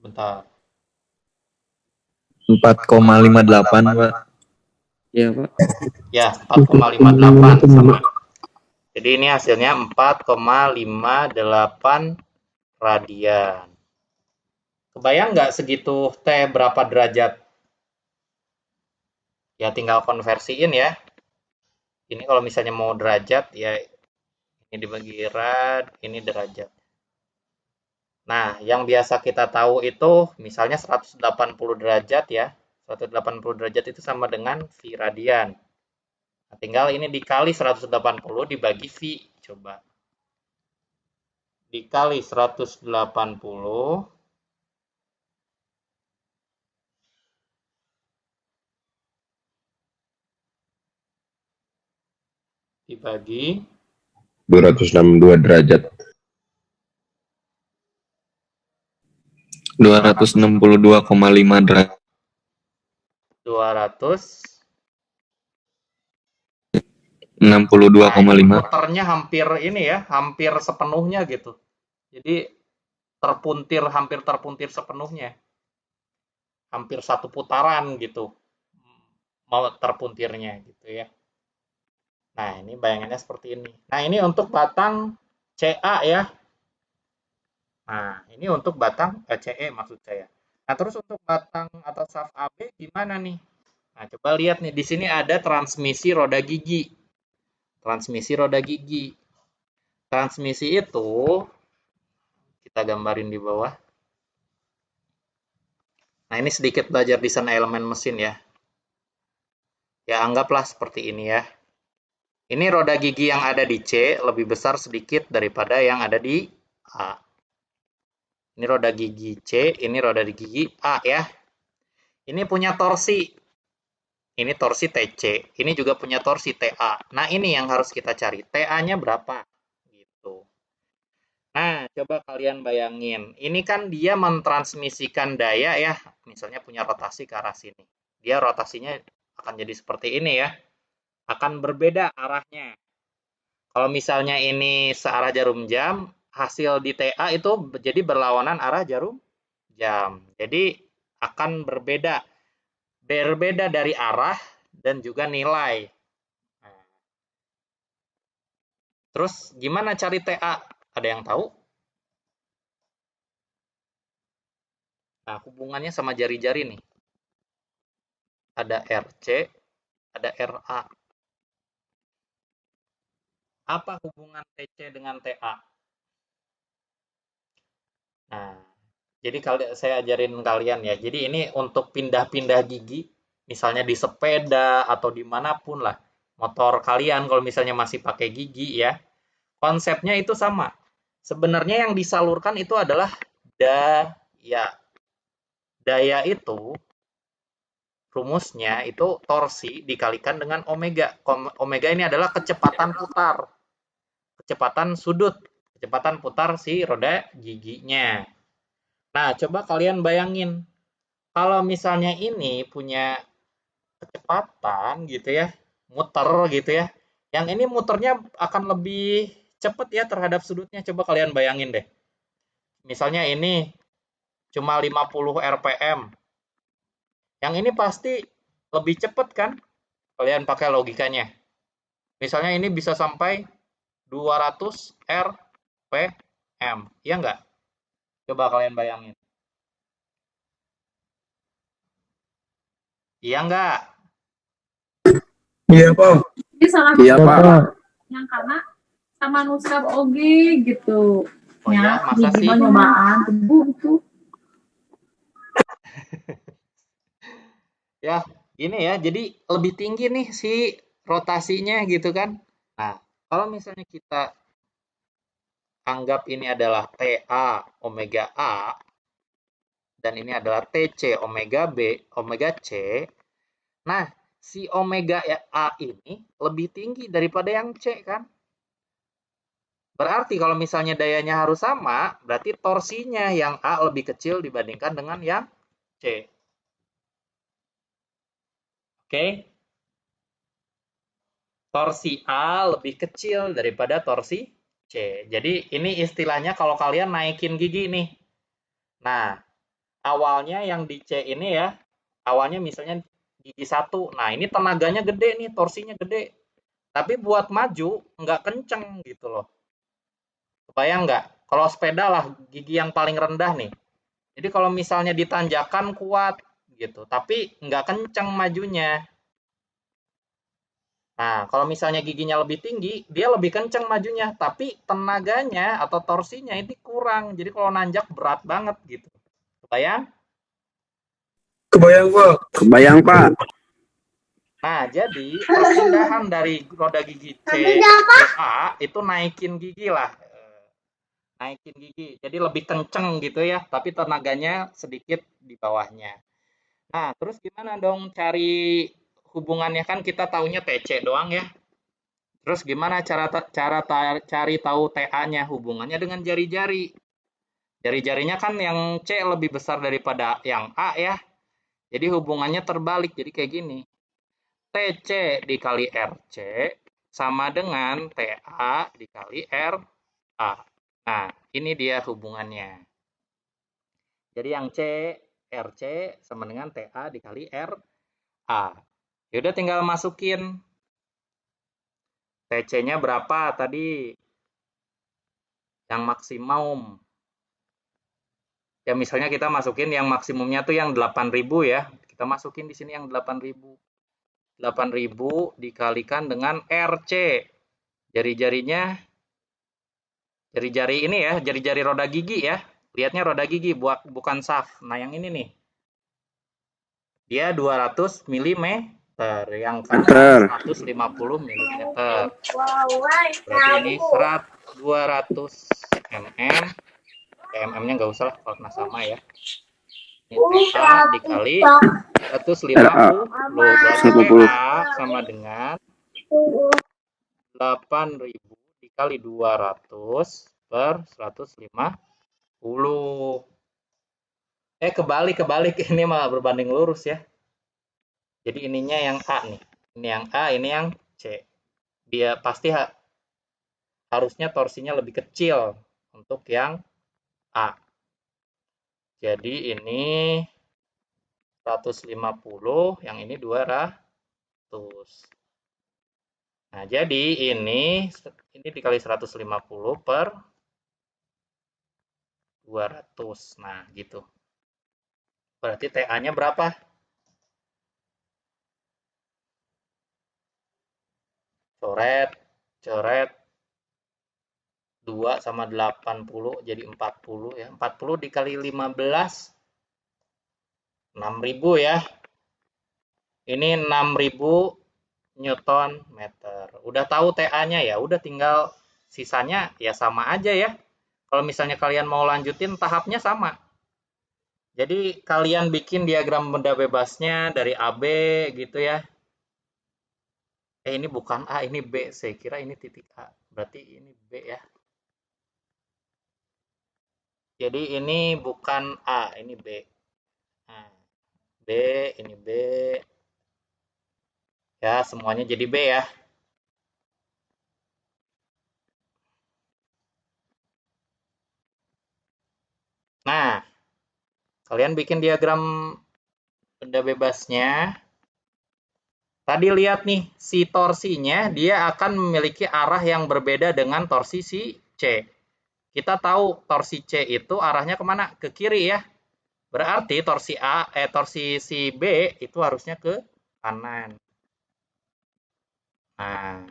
Bentar. 4,58, Pak. Ya, Pak. Ya, 4,58 sama. Jadi ini hasilnya 4,58 radian. Kebayang nggak segitu T berapa derajat? Ya tinggal konversiin ya. Ini kalau misalnya mau derajat, ya ini dibagi rad, ini derajat. Nah, yang biasa kita tahu itu misalnya 180 derajat ya. 180 derajat itu sama dengan V radian. Nah, tinggal ini dikali 180 dibagi V. Coba. Dikali 180 dibagi 262 derajat. 262,5 derajat. 62,5. Puternya hampir ini ya, hampir sepenuhnya gitu. Jadi hampir terpuntir sepenuhnya. Hampir satu putaran gitu. Mau terpuntirnya gitu ya. Nah, ini bayangannya seperti ini. Nah, ini untuk batang CA ya. Nah, ini untuk batang CE maksud saya. Nah, terus untuk batang atau saf AB gimana nih? Nah, coba lihat nih, di sini ada transmisi roda gigi. Transmisi roda gigi. Transmisi itu, kita gambarin di bawah. Nah, ini sedikit belajar desain elemen mesin ya. Ya, anggaplah seperti ini ya. Ini roda gigi yang ada di C lebih besar sedikit daripada yang ada di A. Ini roda gigi C, ini roda gigi A ya. Ini punya torsi. Ini torsi TC. Ini juga punya torsi TA. Nah, ini yang harus kita cari. TA-nya berapa? Gitu. Nah, coba kalian bayangin. Ini kan dia mentransmisikan daya ya. Misalnya punya rotasi ke arah sini. Dia rotasinya akan jadi seperti ini ya. Akan berbeda arahnya. Kalau misalnya ini searah jarum jam, hasil di TA itu jadi berlawanan arah jarum jam. Jadi akan berbeda. Berbeda dari arah dan juga nilai. Nah, terus gimana cari TA? Ada yang tahu? Nah, hubungannya sama jari-jari nih. Ada RC, ada RA. Apa hubungan TC dengan TA? Nah, jadi saya ajarin kalian ya. Jadi ini untuk pindah-pindah gigi, misalnya di sepeda atau dimanapun lah. Motor kalian kalau misalnya masih pakai gigi ya, konsepnya itu sama. Sebenarnya yang disalurkan itu adalah daya. Daya itu rumusnya itu torsi dikalikan dengan omega. Omega ini adalah kecepatan putar. Kecepatan sudut, kecepatan putar si roda giginya. Nah, coba kalian bayangin, kalau misalnya ini punya kecepatan gitu ya, muter gitu ya, yang ini muternya akan lebih cepat ya terhadap sudutnya. Coba kalian bayangin deh. Misalnya ini cuma 50 rpm. Yang ini pasti lebih cepat kan? Kalian pakai logikanya. Misalnya ini bisa sampai 200 rpm. Iya nggak? Coba kalian bayangin. Iya nggak? Iya, Pak. Ini salah Iya, Pak. yang karena sama nusab oge gitu. Oh ya, masa di sih? nyobaan tebu gitu. Ya, gini ya. Jadi lebih tinggi nih si rotasinya gitu kan. Nah, kalau misalnya kita anggap ini adalah TA omega A dan ini adalah TC omega B omega C. Nah, si omega A ini lebih tinggi daripada yang C kan? Berarti kalau misalnya dayanya harus sama, berarti torsinya yang A lebih kecil dibandingkan dengan yang C. Oke? Torsi A lebih kecil daripada torsi C. Jadi ini istilahnya kalau kalian naikin gigi nih. Nah, awalnya yang di C ini ya, awalnya misalnya gigi 1. Nah, ini tenaganya gede nih, torsinya gede. Tapi buat maju nggak kenceng gitu loh. Kebayang nggak? Kalau sepeda lah gigi yang paling rendah nih. Jadi kalau misalnya ditanjakan kuat gitu, tapi nggak kenceng majunya. Nah, kalau misalnya giginya lebih tinggi, dia lebih kenceng majunya, tapi tenaganya atau torsinya ini kurang. Jadi kalau nanjak berat banget gitu. Kebayang? Kebayang, Pak. Kebayang, Pak. Nah, jadi perpindahan dari roda gigi C ke A itu naikin gigi lah. Naikin gigi. Jadi lebih kenceng gitu ya, tapi tenaganya sedikit di bawahnya. Nah, terus gimana dong cari hubungannya, kan kita taunya TC doang ya. Terus gimana cari tahu TA-nya, hubungannya dengan jari-jari. Jari-jarinya kan yang C lebih besar daripada yang A ya. Jadi hubungannya terbalik, jadi kayak gini. TC dikali RC sama dengan TA dikali RA. Nah, ini dia hubungannya. Jadi yang C, RC sama dengan TA dikali RA. Yaudah tinggal masukin. TC-nya berapa tadi? Yang maksimum. Ya misalnya kita masukin yang maksimumnya tuh yang 8.000 ya. Kita masukin di sini yang 8.000. 8.000 dikalikan dengan RC. Jari-jarinya, jari-jari ini ya, jari-jari roda gigi ya. Lihatnya roda gigi, bukan shaft. Nah yang ini nih. Dia 200 mm, yang kanan 150 mm. Berarti ini 200 mm. mm-nya nggak usah lah, kalau sama ya. Ini TA dikali 150. Berarti TA sama dengan 8.000 dikali 200 per 150. Kebalik. Ini malah berbanding lurus ya. Jadi ininya yang A nih. Ini yang A, ini yang C. Dia pasti harusnya torsinya lebih kecil untuk yang A. Jadi ini 150, yang ini 200. Nah, jadi ini dikali 150 per 200. Nah, gitu. Berarti TA-nya berapa? Coret. 2 sama 80 jadi 40 ya. 40 dikali 15 6.000 ya. Ini 6.000 Newton meter. Udah tahu TA-nya ya, udah tinggal sisanya ya sama aja ya. Kalau misalnya kalian mau lanjutin tahapnya sama. Jadi kalian bikin diagram benda bebasnya dari AB gitu ya. Ini bukan A, ini B. Saya kira ini titik A. Berarti ini B ya. Jadi ini bukan A, ini B. Nah, B, ini B. Ya, semuanya jadi B ya. Nah, kalian bikin diagram benda bebasnya. Tadi lihat nih, si torsinya dia akan memiliki arah yang berbeda dengan torsi si C. Kita tahu torsi C itu arahnya kemana? Ke kiri ya. Berarti torsi si B itu harusnya ke kanan. Nah,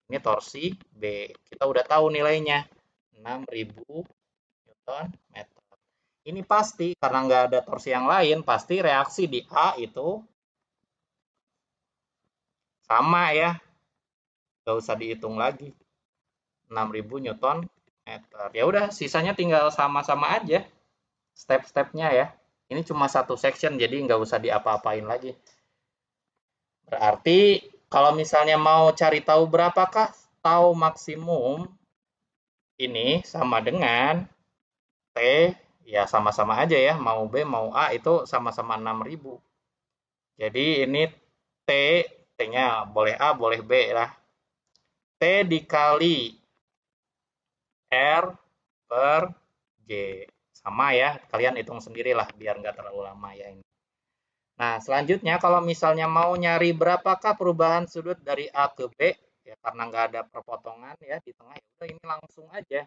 ini torsi B. Kita udah tahu nilainya. 6.000 Newton meter. Ini pasti, karena nggak ada torsi yang lain, pasti reaksi di A itu sama ya. Nggak usah dihitung lagi. 6.000 Newton meter. Ya udah, sisanya tinggal sama-sama aja. Step-stepnya ya. Ini cuma satu section, jadi nggak usah diapa-apain lagi. Berarti kalau misalnya mau cari tahu berapakah tau maksimum, ini sama dengan T, ya sama-sama aja ya, mau B mau A itu sama-sama 6.000. Jadi ini T-nya boleh A boleh B lah. T dikali R per G. Sama ya, kalian hitung sendirilah biar nggak terlalu lama ya ini. Nah, selanjutnya kalau misalnya mau nyari berapakah perubahan sudut dari A ke B, ya karena nggak ada perpotongan ya di tengah, ya udah ini langsung aja.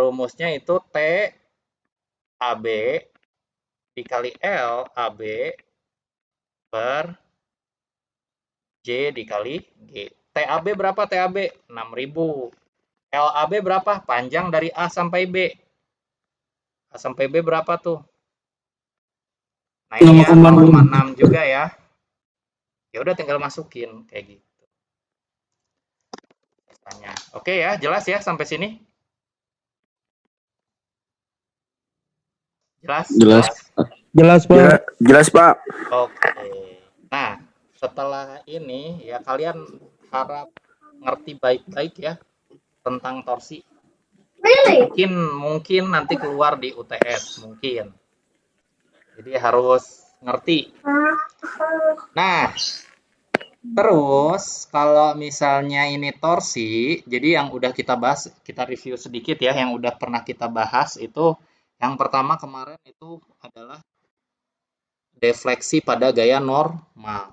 Rumusnya itu T AB dikali L AB per J dikali G. TAB berapa TAB? 6.000. LAB berapa? Panjang dari A sampai B. A sampai B berapa tuh? Nah ini ya 0,6 juga ya. Ya udah tinggal masukin kayak gitu. Oke ya, jelas ya sampai sini? Jelas? Jelas, Pak. Jelas, Pak. Oke. Nah, setelah ini ya kalian harap ngerti baik-baik ya tentang torsi. Mungkin nanti keluar di UTS mungkin. Jadi harus ngerti. Nah, terus kalau misalnya ini torsi, jadi yang udah kita bahas, kita review sedikit ya, yang udah pernah kita bahas itu yang pertama kemarin itu adalah defleksi pada gaya normal.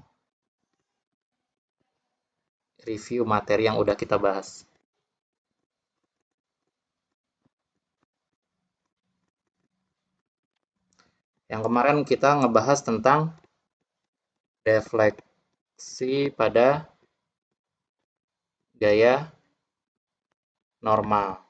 Review materi yang udah kita bahas. Yang kemarin kita ngebahas tentang defleksi pada gaya normal.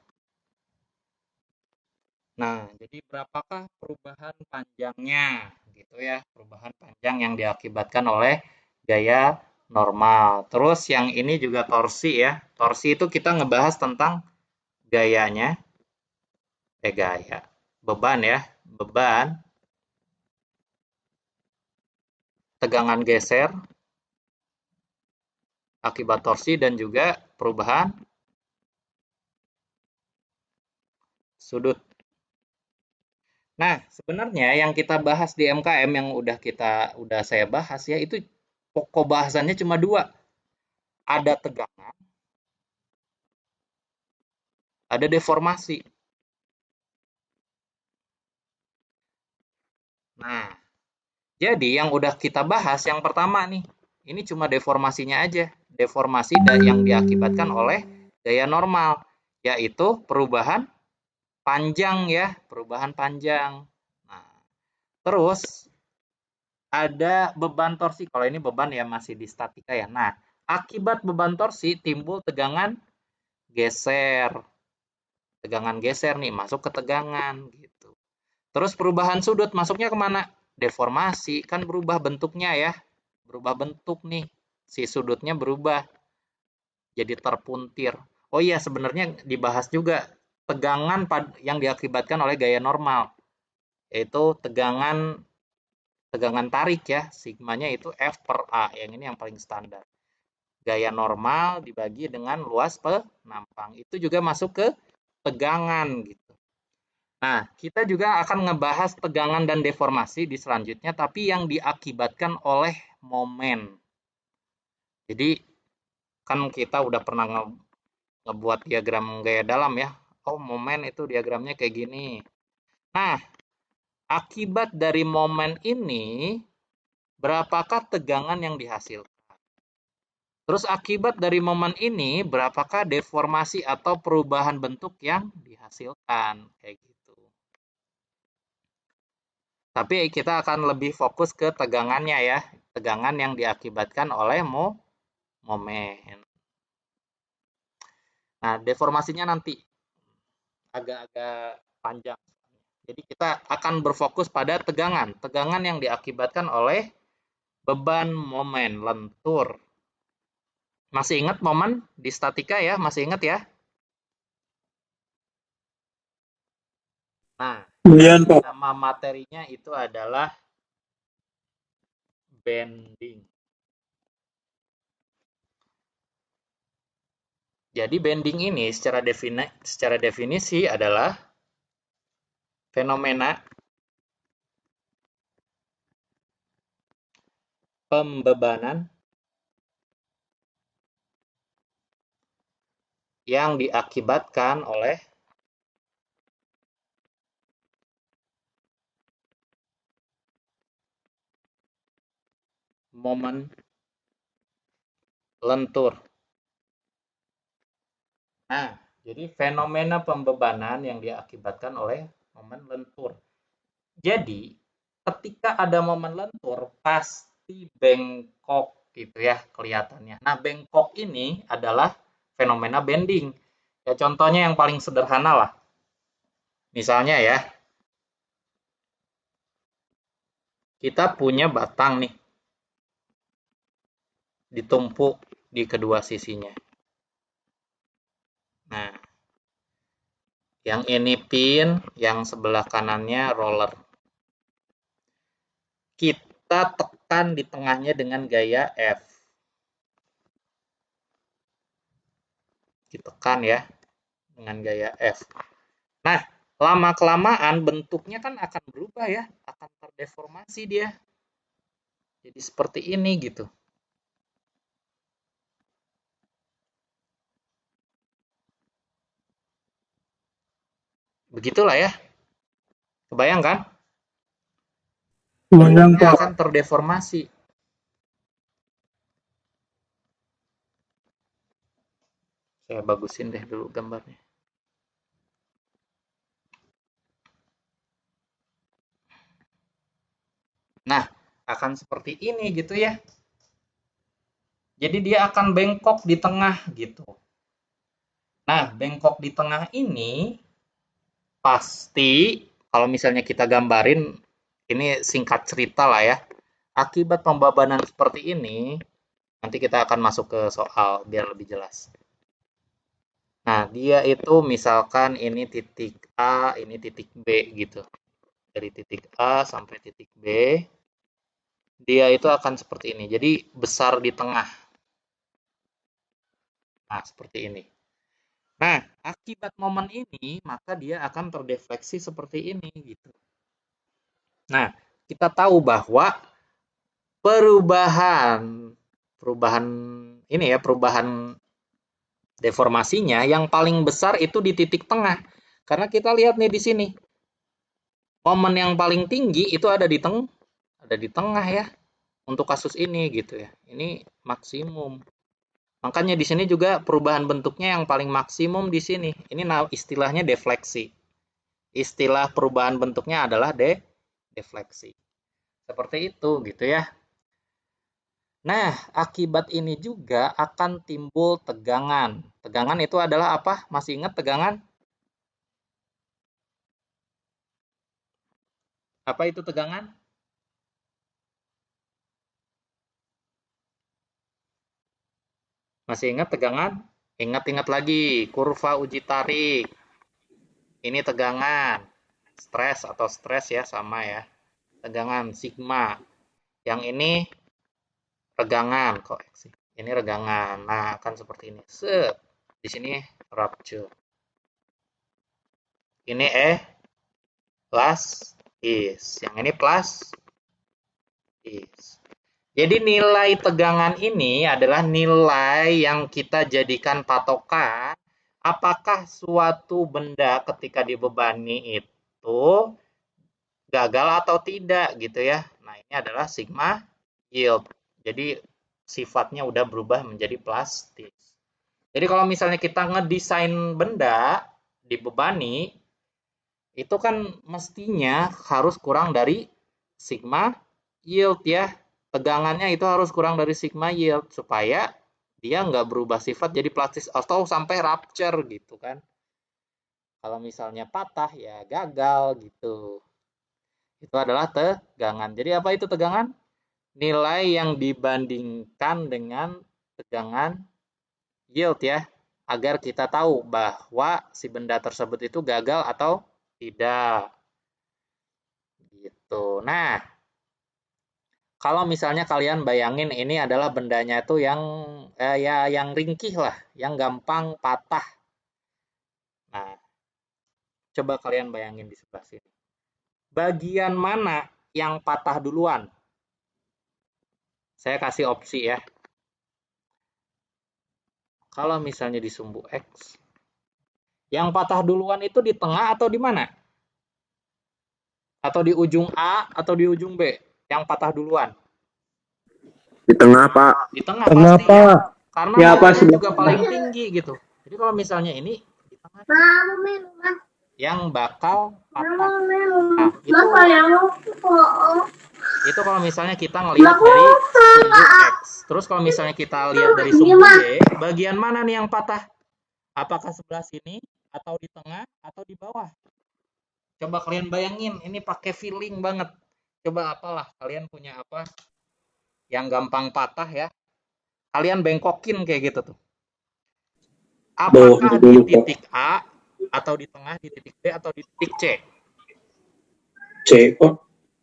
Nah, jadi berapakah perubahan panjangnya gitu ya, perubahan panjang yang diakibatkan oleh gaya normal. Terus yang ini juga torsi ya. Torsi itu kita ngebahas tentang gayanya, beban ya, beban, tegangan geser, akibat torsi dan juga perubahan sudut. Nah, sebenarnya yang kita bahas di MKM yang udah saya bahas ya, itu pokok bahasannya cuma dua. Ada tegangan, ada deformasi. Nah, jadi yang udah kita bahas yang pertama nih, ini cuma deformasinya aja. Deformasi yang diakibatkan oleh gaya normal, yaitu perubahan panjang ya, perubahan panjang. Nah, terus ada beban torsi. Kalau ini beban ya masih di statika ya. Nah, akibat beban torsi timbul tegangan geser. Tegangan geser nih masuk ke tegangan gitu. Terus perubahan sudut masuknya kemana? Deformasi, kan berubah bentuknya ya. Berubah bentuk nih. Si sudutnya berubah. Jadi terpuntir. Oh iya, sebenarnya dibahas juga tegangan yang diakibatkan oleh gaya normal. Yaitu tegangan tarik ya. Sigmanya itu F per A. Yang ini yang paling standar. Gaya normal dibagi dengan luas penampang. Itu juga masuk ke tegangan gitu. Nah, kita juga akan ngebahas tegangan dan deformasi di selanjutnya, tapi yang diakibatkan oleh momen. Jadi, kan kita udah pernah ngebuat diagram gaya dalam ya. Oh, momen itu diagramnya kayak gini. Nah, akibat dari momen ini, berapakah tegangan yang dihasilkan? Terus akibat dari momen ini, berapakah deformasi atau perubahan bentuk yang dihasilkan? Kayak gitu. Tapi kita akan lebih fokus ke tegangannya ya. Tegangan yang diakibatkan oleh momen. Nah, deformasinya nanti agak-agak panjang. Jadi kita akan berfokus pada tegangan. Tegangan yang diakibatkan oleh beban momen lentur. Masih ingat momen di statika ya? Masih ingat ya? Nah, Kemudian Pak. nama materinya itu adalah bending. Jadi bending ini secara definisi adalah fenomena pembebanan yang diakibatkan oleh momen lentur. Nah, jadi fenomena pembebanan yang diakibatkan oleh momen lentur. Jadi, ketika ada momen lentur, pasti bengkok gitu ya kelihatannya. Nah, bengkok ini adalah fenomena bending. Ya, contohnya yang paling sederhana lah. Misalnya ya, kita punya batang nih, ditumpuk di kedua sisinya. Nah, yang ini pin, yang sebelah kanannya roller. Kita tekan di tengahnya dengan gaya F. Ditekan ya, dengan gaya F. Nah, lama-kelamaan bentuknya kan akan berubah ya, akan terdeformasi dia. Jadi seperti ini gitu. Begitulah ya. Kebayang kan? Kemudian Bentuknya Pak. akan terdeformasi. Saya bagusin deh dulu gambarnya. Nah, akan seperti ini gitu ya. Jadi dia akan bengkok di tengah gitu. Nah, bengkok di tengah ini pasti kalau misalnya kita gambarin, ini singkat cerita lah ya. Akibat pembebanan seperti ini, nanti kita akan masuk ke soal biar lebih jelas. Nah, dia itu misalkan ini titik A, ini titik B gitu. Dari titik A sampai titik B, dia itu akan seperti ini. Jadi besar di tengah. Nah, seperti ini. Nah, akibat momen ini, maka dia akan terdefleksi seperti ini gitu. Nah, kita tahu bahwa perubahan perubahan ini ya, perubahan deformasinya yang paling besar itu di titik tengah. Karena kita lihat nih di sini. Momen yang paling tinggi itu ada di tengah ya untuk kasus ini gitu ya. Ini maksimum. Makanya di sini juga perubahan bentuknya yang paling maksimum di sini. Ini istilahnya defleksi. Istilah perubahan bentuknya adalah defleksi. Seperti itu gitu ya. Nah, akibat ini juga akan timbul tegangan. Tegangan itu adalah apa? Masih ingat tegangan? Apa itu tegangan? Masih ingat tegangan? Ingat-ingat lagi, kurva uji tarik. Ini tegangan. Stres atau stres ya, sama ya. Tegangan sigma. Yang ini regangan kok. Ini regangan. Nah, akan seperti ini. Set. Di sini rupture. Ini plus is. Yang ini plus is. Jadi nilai tegangan ini adalah nilai yang kita jadikan patokan apakah suatu benda ketika dibebani itu gagal atau tidak gitu ya. Nah, ini adalah sigma yield. Jadi sifatnya udah berubah menjadi plastis. Jadi kalau misalnya kita ngedesain benda dibebani, itu kan mestinya harus kurang dari sigma yield ya. Tegangannya itu harus kurang dari sigma yield supaya dia nggak berubah sifat jadi plastis atau sampai rupture gitu kan. Kalau misalnya patah ya gagal gitu. Itu adalah tegangan. Jadi apa itu tegangan? Nilai yang dibandingkan dengan tegangan yield ya. Agar kita tahu bahwa si benda tersebut itu gagal atau tidak. Gitu. Nah, kalau misalnya kalian bayangin ini adalah bendanya itu yang ya yang ringkih lah, yang gampang patah. Nah, coba kalian bayangin di sebelah sini. Bagian mana yang patah duluan? Saya kasih opsi ya. Kalau misalnya di sumbu X, yang patah duluan itu di tengah atau di mana? Atau di ujung A atau di ujung B? Yang patah duluan? Di tengah, Pak. Di tengah pasti ya. Karena Ya, Pak, nilainya juga paling tinggi gitu. Jadi kalau misalnya ini di tengah yang bakal patah. Nah, itu kalau misalnya kita ngelihat dari sumbu X. Terus kalau misalnya kita lihat dari sumbu Y, bagian mana nih yang patah? Apakah sebelah sini, atau di tengah, atau di bawah? Coba kalian bayangin, ini pakai feeling banget. Coba apalah, kalian punya apa yang gampang patah ya. Kalian bengkokin kayak gitu tuh. Apakah di titik A, atau di tengah, di titik B, atau di titik C? C, Pak.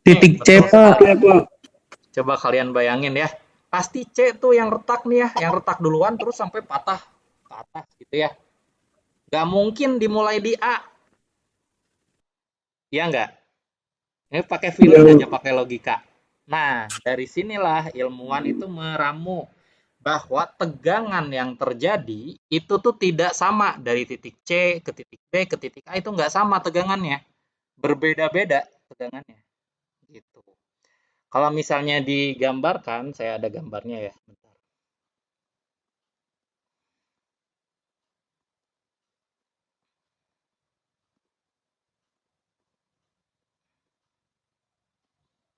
Titik C, Betul Pak. sekali. Coba kalian bayangin ya. Pasti C tuh yang retak nih ya, yang retak duluan terus sampai patah ke atas gitu ya. Gak mungkin dimulai di A. Iya nggak? Ini pakai feeling aja, pakai logika. Nah, dari sinilah ilmuwan itu meramu bahwa tegangan yang terjadi itu tuh tidak sama dari titik C ke titik B ke titik A, itu nggak sama tegangannya. Berbeda-beda tegangannya. Gitu. Kalau misalnya digambarkan, saya ada gambarnya ya. Bentar.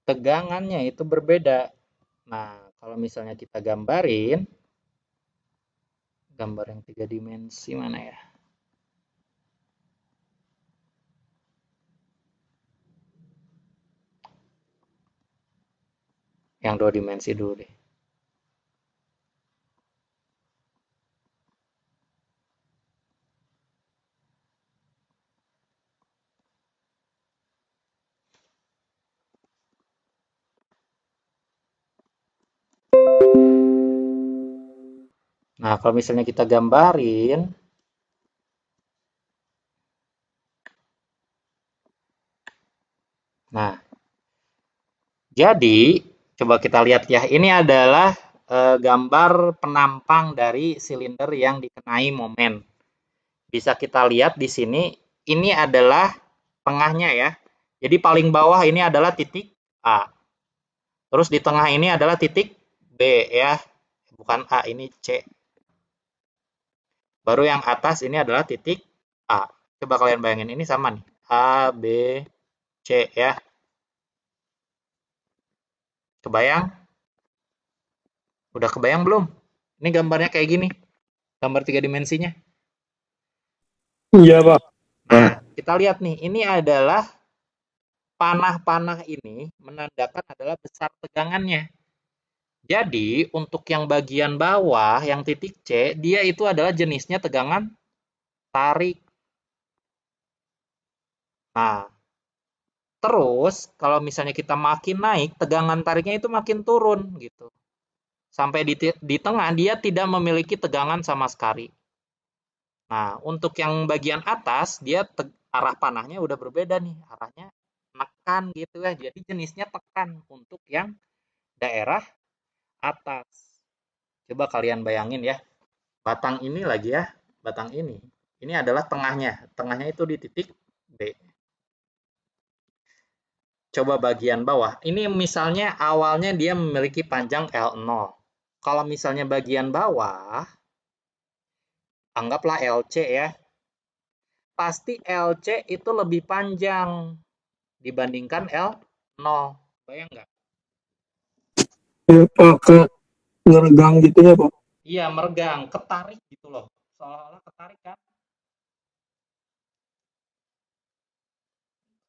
tegangannya itu berbeda. Nah, kalau misalnya kita gambarin, gambar yang 3 dimensi mana ya? Yang 2 dimensi dulu deh. Nah, kalau misalnya kita gambarin, nah, jadi coba kita lihat ya, ini adalah gambar penampang dari silinder yang dikenai momen. Bisa kita lihat di sini, ini adalah tengahnya ya. Jadi paling bawah ini adalah titik A. Terus di tengah ini adalah titik B ya. Bukan A, ini C. Baru yang atas ini adalah titik A. Coba kalian bayangin, ini sama nih. A, B, C ya. Kebayang? Udah kebayang belum? Ini gambarnya kayak gini. Gambar 3 dimensinya. Iya, Pak. Nah, kita lihat nih. Ini adalah panah-panah ini menandakan adalah besar tegangannya. Jadi, untuk yang bagian bawah, yang titik C, dia itu adalah jenisnya tegangan tarik. Nah, terus kalau misalnya kita makin naik, tegangan tariknya itu makin turun gitu. Sampai di tengah dia tidak memiliki tegangan sama sekali. Nah, untuk yang bagian atas dia arah panahnya udah berbeda nih, arahnya menekan gitu ya. Jadi jenisnya tekan untuk yang daerah atas. Coba kalian bayangin ya. Batang ini lagi ya, batang ini. Ini adalah tengahnya. Tengahnya itu di titik B. Coba bagian bawah. Ini misalnya awalnya dia memiliki panjang L0. Kalau misalnya bagian bawah, anggaplah LC ya. Pasti LC itu lebih panjang dibandingkan L0. Bayang nggak? Ya, Pak, ke ngeregang gitu ya, Pak. Iya, meregang, ketarik gitu loh. Seolah-olah ketarik kan.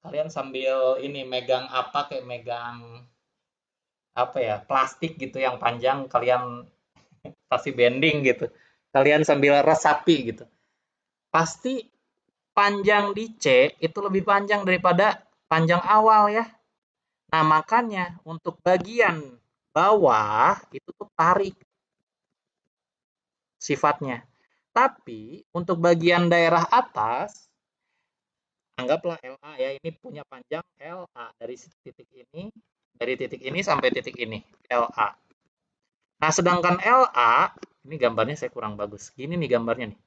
Kalian sambil ini megang apa, kayak megang apa ya, plastik gitu yang panjang, kalian kasih bending gitu. Kalian sambil resapi gitu. Pasti panjang di C itu lebih panjang daripada panjang awal ya. Nah, makanya untuk bagian bawah itu tuh tarik sifatnya. Tapi untuk bagian daerah atas, anggaplah LA ya, ini punya panjang LA dari titik ini sampai titik ini, LA. Nah, sedangkan LA, ini gambarnya saya kurang bagus. Gini nih gambarnya nih.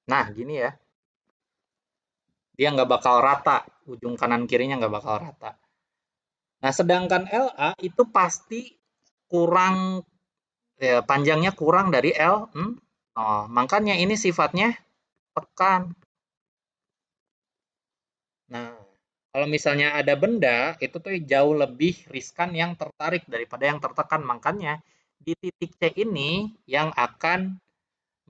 Nah, gini ya. Dia nggak bakal rata, ujung kanan kirinya nggak bakal rata. Nah, sedangkan LA itu pasti kurang, ya, panjangnya kurang dari L. Makanya ini sifatnya tekan. Nah, kalau misalnya ada benda, itu tuh jauh lebih riskan yang tertarik daripada yang tertekan. Makanya di titik C ini yang akan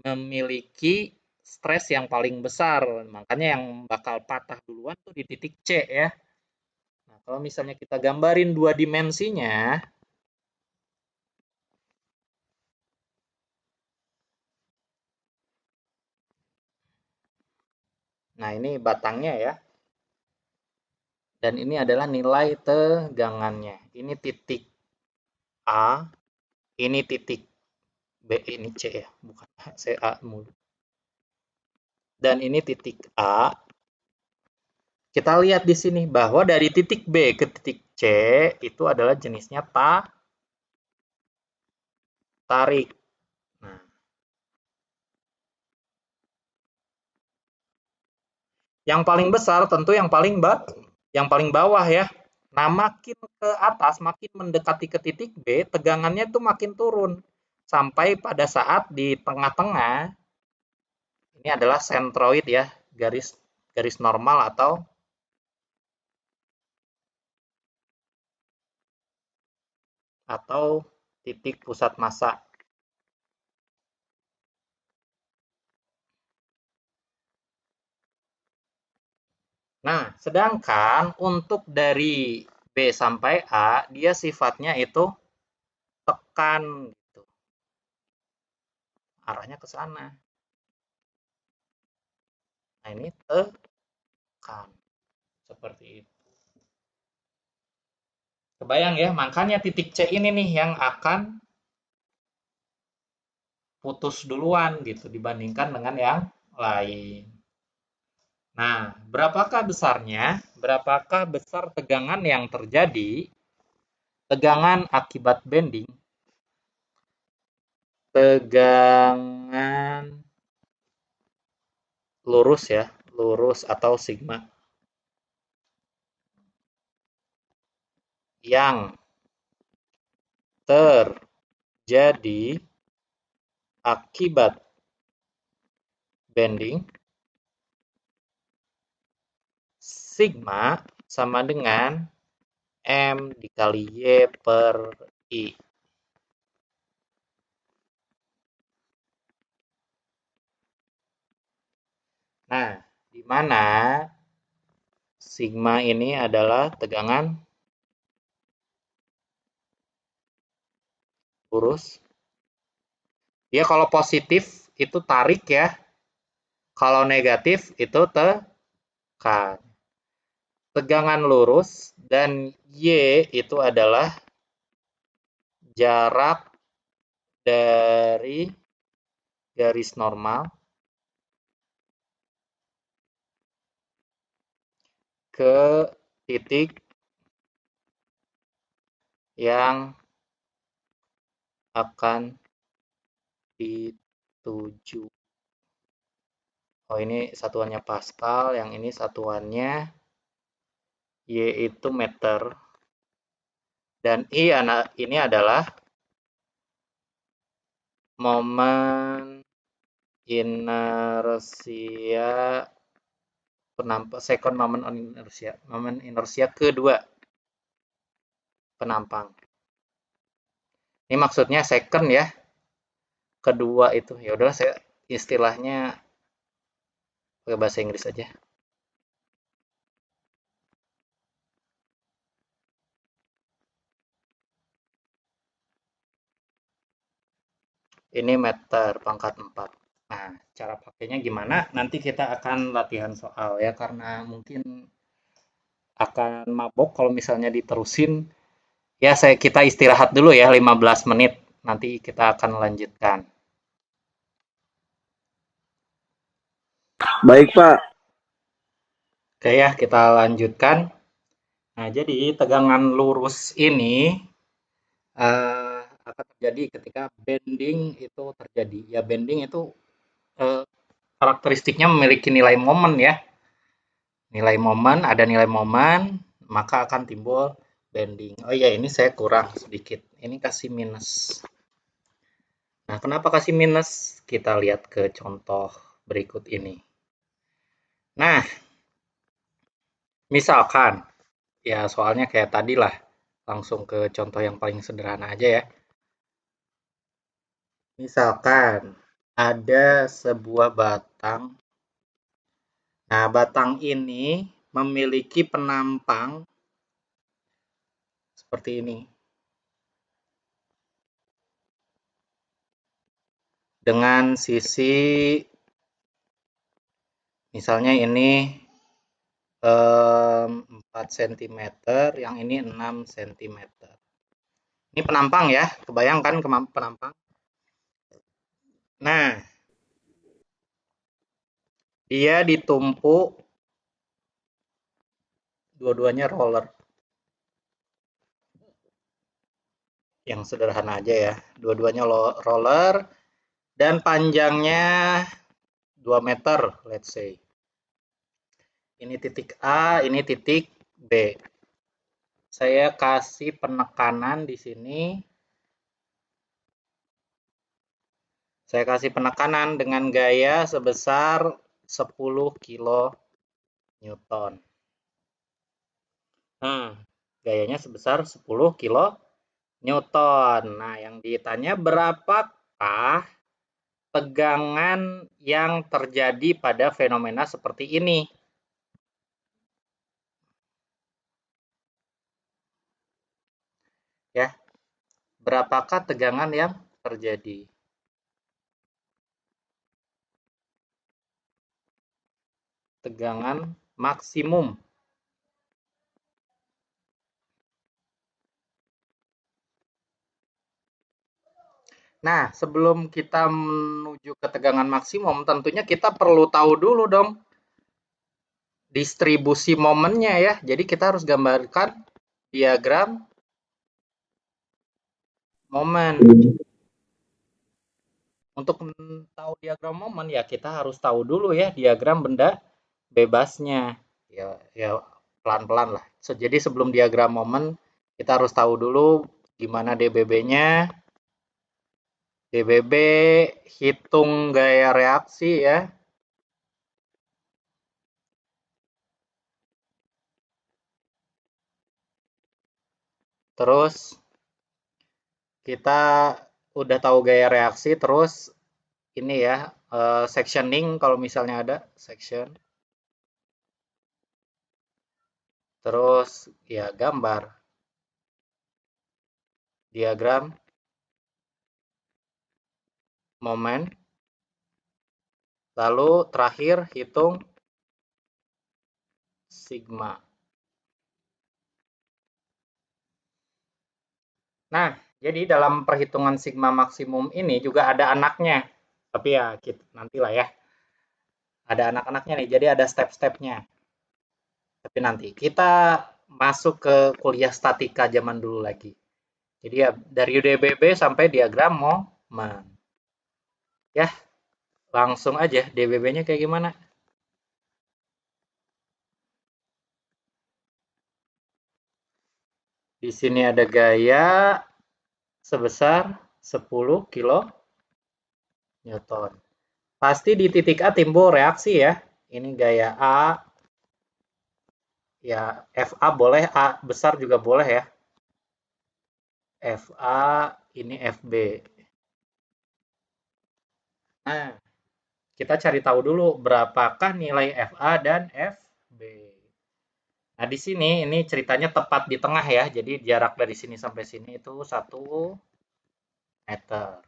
memiliki stres yang paling besar. Makanya yang bakal patah duluan tuh di titik C ya. Nah, kalau misalnya kita gambarin 2 dimensinya, nah ini batangnya ya. Dan ini adalah nilai tegangannya. Ini titik A, ini titik B, ini C ya, bukan C, A mulu. Dan ini titik A. Kita lihat di sini bahwa dari titik B ke titik C itu adalah jenisnya tarik. Nah, yang paling besar tentu yang paling bawah ya. Nah, makin ke atas, makin mendekati ke titik B, tegangannya itu makin turun. Sampai pada saat di tengah-tengah, ini adalah sentroid ya, garis normal atau atau titik pusat massa. Nah, sedangkan untuk dari B sampai A, dia sifatnya itu tekan gitu. Arahnya ke sana. Nah, ini tekan. Seperti itu. Kebayang ya, makanya titik C ini nih yang akan putus duluan gitu dibandingkan dengan yang lain. Nah, berapakah besarnya? Berapakah besar tegangan yang terjadi? Tegangan akibat bending. Tegangan lurus ya, lurus atau sigma. Yang terjadi akibat bending sigma sama dengan M dikali Y per I. Nah, di mana sigma ini adalah tegangan lurus. Dia kalau positif itu tarik ya. Kalau negatif itu tekan. Tegangan lurus dan Y itu adalah jarak dari garis normal ke titik yang akan dituju. Oh, ini satuannya Pascal, yang ini satuannya Y itu meter. Dan I ini adalah momen inersia penampang, second moment on inertia, momen inersia kedua penampang. Ini maksudnya second ya, kedua itu. Ya udahlah, saya istilahnya pakai bahasa Inggris aja. Ini meter pangkat 4. Nah, cara pakainya gimana? Nanti kita akan latihan soal ya, karena mungkin akan mabok kalau misalnya diterusin. Ya, kita istirahat dulu ya 15 menit. Nanti kita akan lanjutkan. Baik, Pak. Oke ya, kita lanjutkan. Nah, jadi tegangan lurus ini akan terjadi ketika bending itu terjadi. Ya, bending itu karakteristiknya memiliki nilai momen ya. Nilai momen, ada nilai momen, maka akan timbul bending. Oh iya, ini saya kurang sedikit. Ini kasih minus. Nah, kenapa kasih minus? Kita lihat ke contoh berikut ini. Nah, misalkan, ya soalnya kayak tadi lah, langsung ke contoh yang paling sederhana aja ya. Misalkan ada sebuah batang. Nah, batang ini memiliki penampang seperti ini. Dengan sisi, misalnya ini 4 cm, yang ini 6 cm. Ini penampang ya, kebayangkan penampang. Nah, dia ditumpuk, dua-duanya roller. Yang sederhana aja ya, dua-duanya roller, dan panjangnya 2 meter, let's say. Ini titik A, ini titik B. Saya kasih penekanan di sini. Saya kasih penekanan dengan gaya sebesar 10 kN. Nah, gayanya sebesar 10 kN. Newton. Nah, yang ditanya berapakah tegangan yang terjadi pada fenomena seperti ini? Ya, berapakah tegangan yang terjadi? Tegangan maksimum. Nah, sebelum kita menuju ke tegangan maksimum, tentunya kita perlu tahu dulu dong distribusi momennya ya. Jadi kita harus gambarkan diagram momen. Untuk tahu diagram momen ya kita harus tahu dulu ya diagram benda bebasnya. Ya pelan-pelan lah. Jadi sebelum diagram momen kita harus tahu dulu gimana DBB-nya. DBB hitung gaya reaksi ya. Terus kita udah tahu gaya reaksi, terus ini ya sectioning kalau misalnya ada section. Terus ya gambar diagram momen. Lalu terakhir hitung sigma. Nah, jadi dalam perhitungan sigma maksimum ini juga ada anaknya. Tapi ya nantilah ya. Ada anak-anaknya nih, jadi ada step-stepnya. Tapi nanti kita masuk ke kuliah statika zaman dulu lagi. Jadi ya dari DBB sampai diagram momen. Ya, langsung aja DBB-nya kayak gimana? Di sini ada gaya sebesar 10 kilo Newton. Pasti di titik A timbul reaksi ya. Ini gaya A. Ya, FA boleh, A besar juga boleh ya. FA, ini FB. Nah, kita cari tahu dulu berapakah nilai FA dan FB. Nah, di sini ini ceritanya tepat di tengah ya. Jadi jarak dari sini sampai sini itu 1 meter.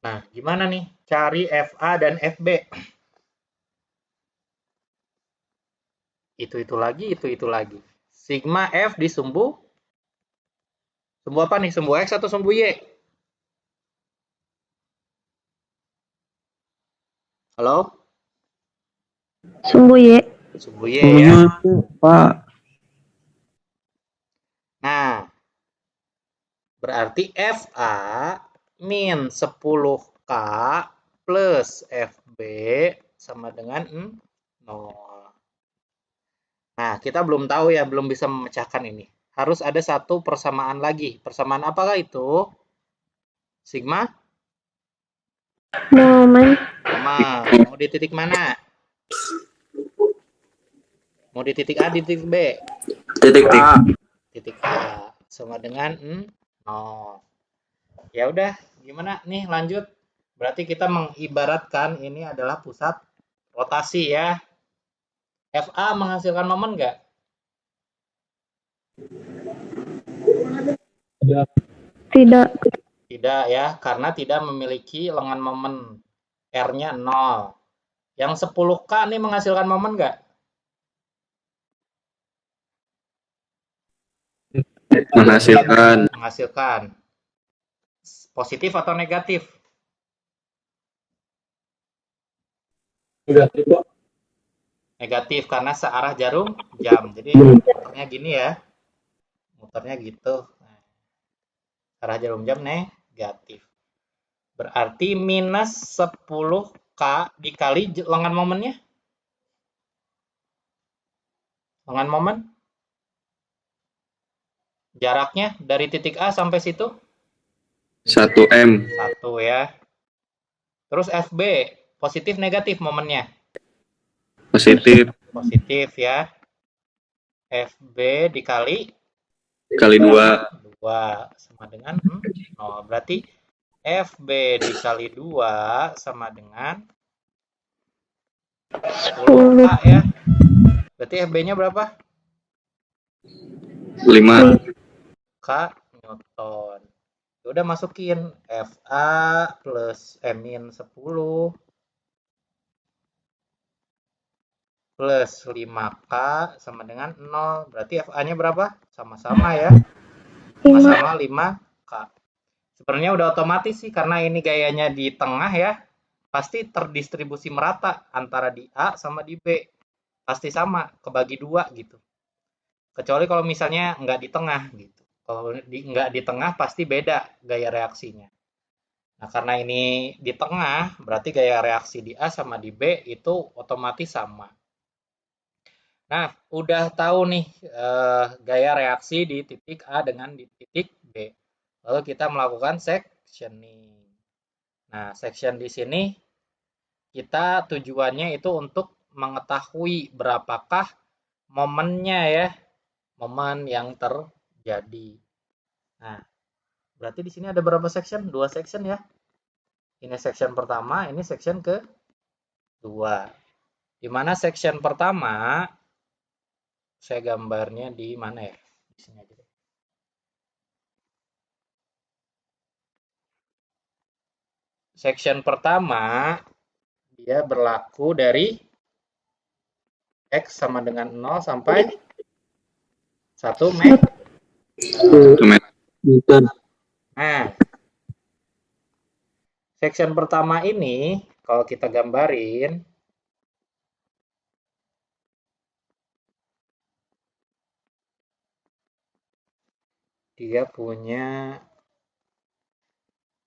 Nah, gimana nih cari FA dan FB? Itu lagi. Sigma F di sumbu apa nih? Sumbu X atau sumbu Y? Halo? Sumbu Y. Sumbu Y ya. Pak. Nah, berarti FA min 10K plus FB sama dengan 0. Nah, kita belum tahu ya, belum bisa memecahkan ini. Harus ada satu persamaan lagi. Persamaan apakah itu? Sigma? Momen. Mau di titik mana? Mau di titik A, di titik B? Titik A. Titik A sama dengan 0. Ya udah, gimana nih lanjut? Berarti kita mengibaratkan ini adalah pusat rotasi ya. FA menghasilkan momen nggak? Tidak. Tidak ya, karena tidak memiliki lengan momen. R-nya 0. Yang 10K nih menghasilkan momen nggak? Menghasilkan. Menghasilkan. Positif atau negatif? Negatif karena searah jarum jam. Jadi muternya gini ya. Muternya gitu. Arah jarum jam negatif. Berarti minus 10K dikali lengan momennya. Lengan momen. Jaraknya dari titik A sampai situ? 1M. 1 ya. Terus FB, positif negatif momennya? Positif. Positif ya. FB dikali Kali 2. 2 sama dengan 0. Berarti FB dikali 2 sama dengan 10K ya. Berarti FB-nya berapa? 5. K Newton. Ya udah masukin FA plus min 10 plus 5K sama dengan 0. Berarti FA-nya berapa? Sama-sama ya. Sama-sama 5K. Sebenarnya udah otomatis sih karena ini gayanya di tengah ya. Pasti terdistribusi merata antara di A sama di B. Pasti sama, kebagi 2 gitu. Kecuali kalau misalnya nggak di tengah gitu. Kalau nggak di tengah pasti beda gaya reaksinya. Nah, karena ini di tengah, berarti gaya reaksi di A sama di B itu otomatis sama. Nah, udah tahu nih gaya reaksi di titik A dengan di titik B. Lalu kita melakukan sectioning. Nah, section di sini kita tujuannya itu untuk mengetahui berapakah momennya ya, momen yang terjadi. Nah, berarti di sini ada berapa section? 2 section ya. Ini section pertama, ini section kedua. Di mana section pertama, saya gambarnya di mana ya? Di sini aja deh. Section pertama, dia berlaku dari X sama dengan 0 sampai 1 meter. Nah, section pertama ini, kalau kita gambarin, dia punya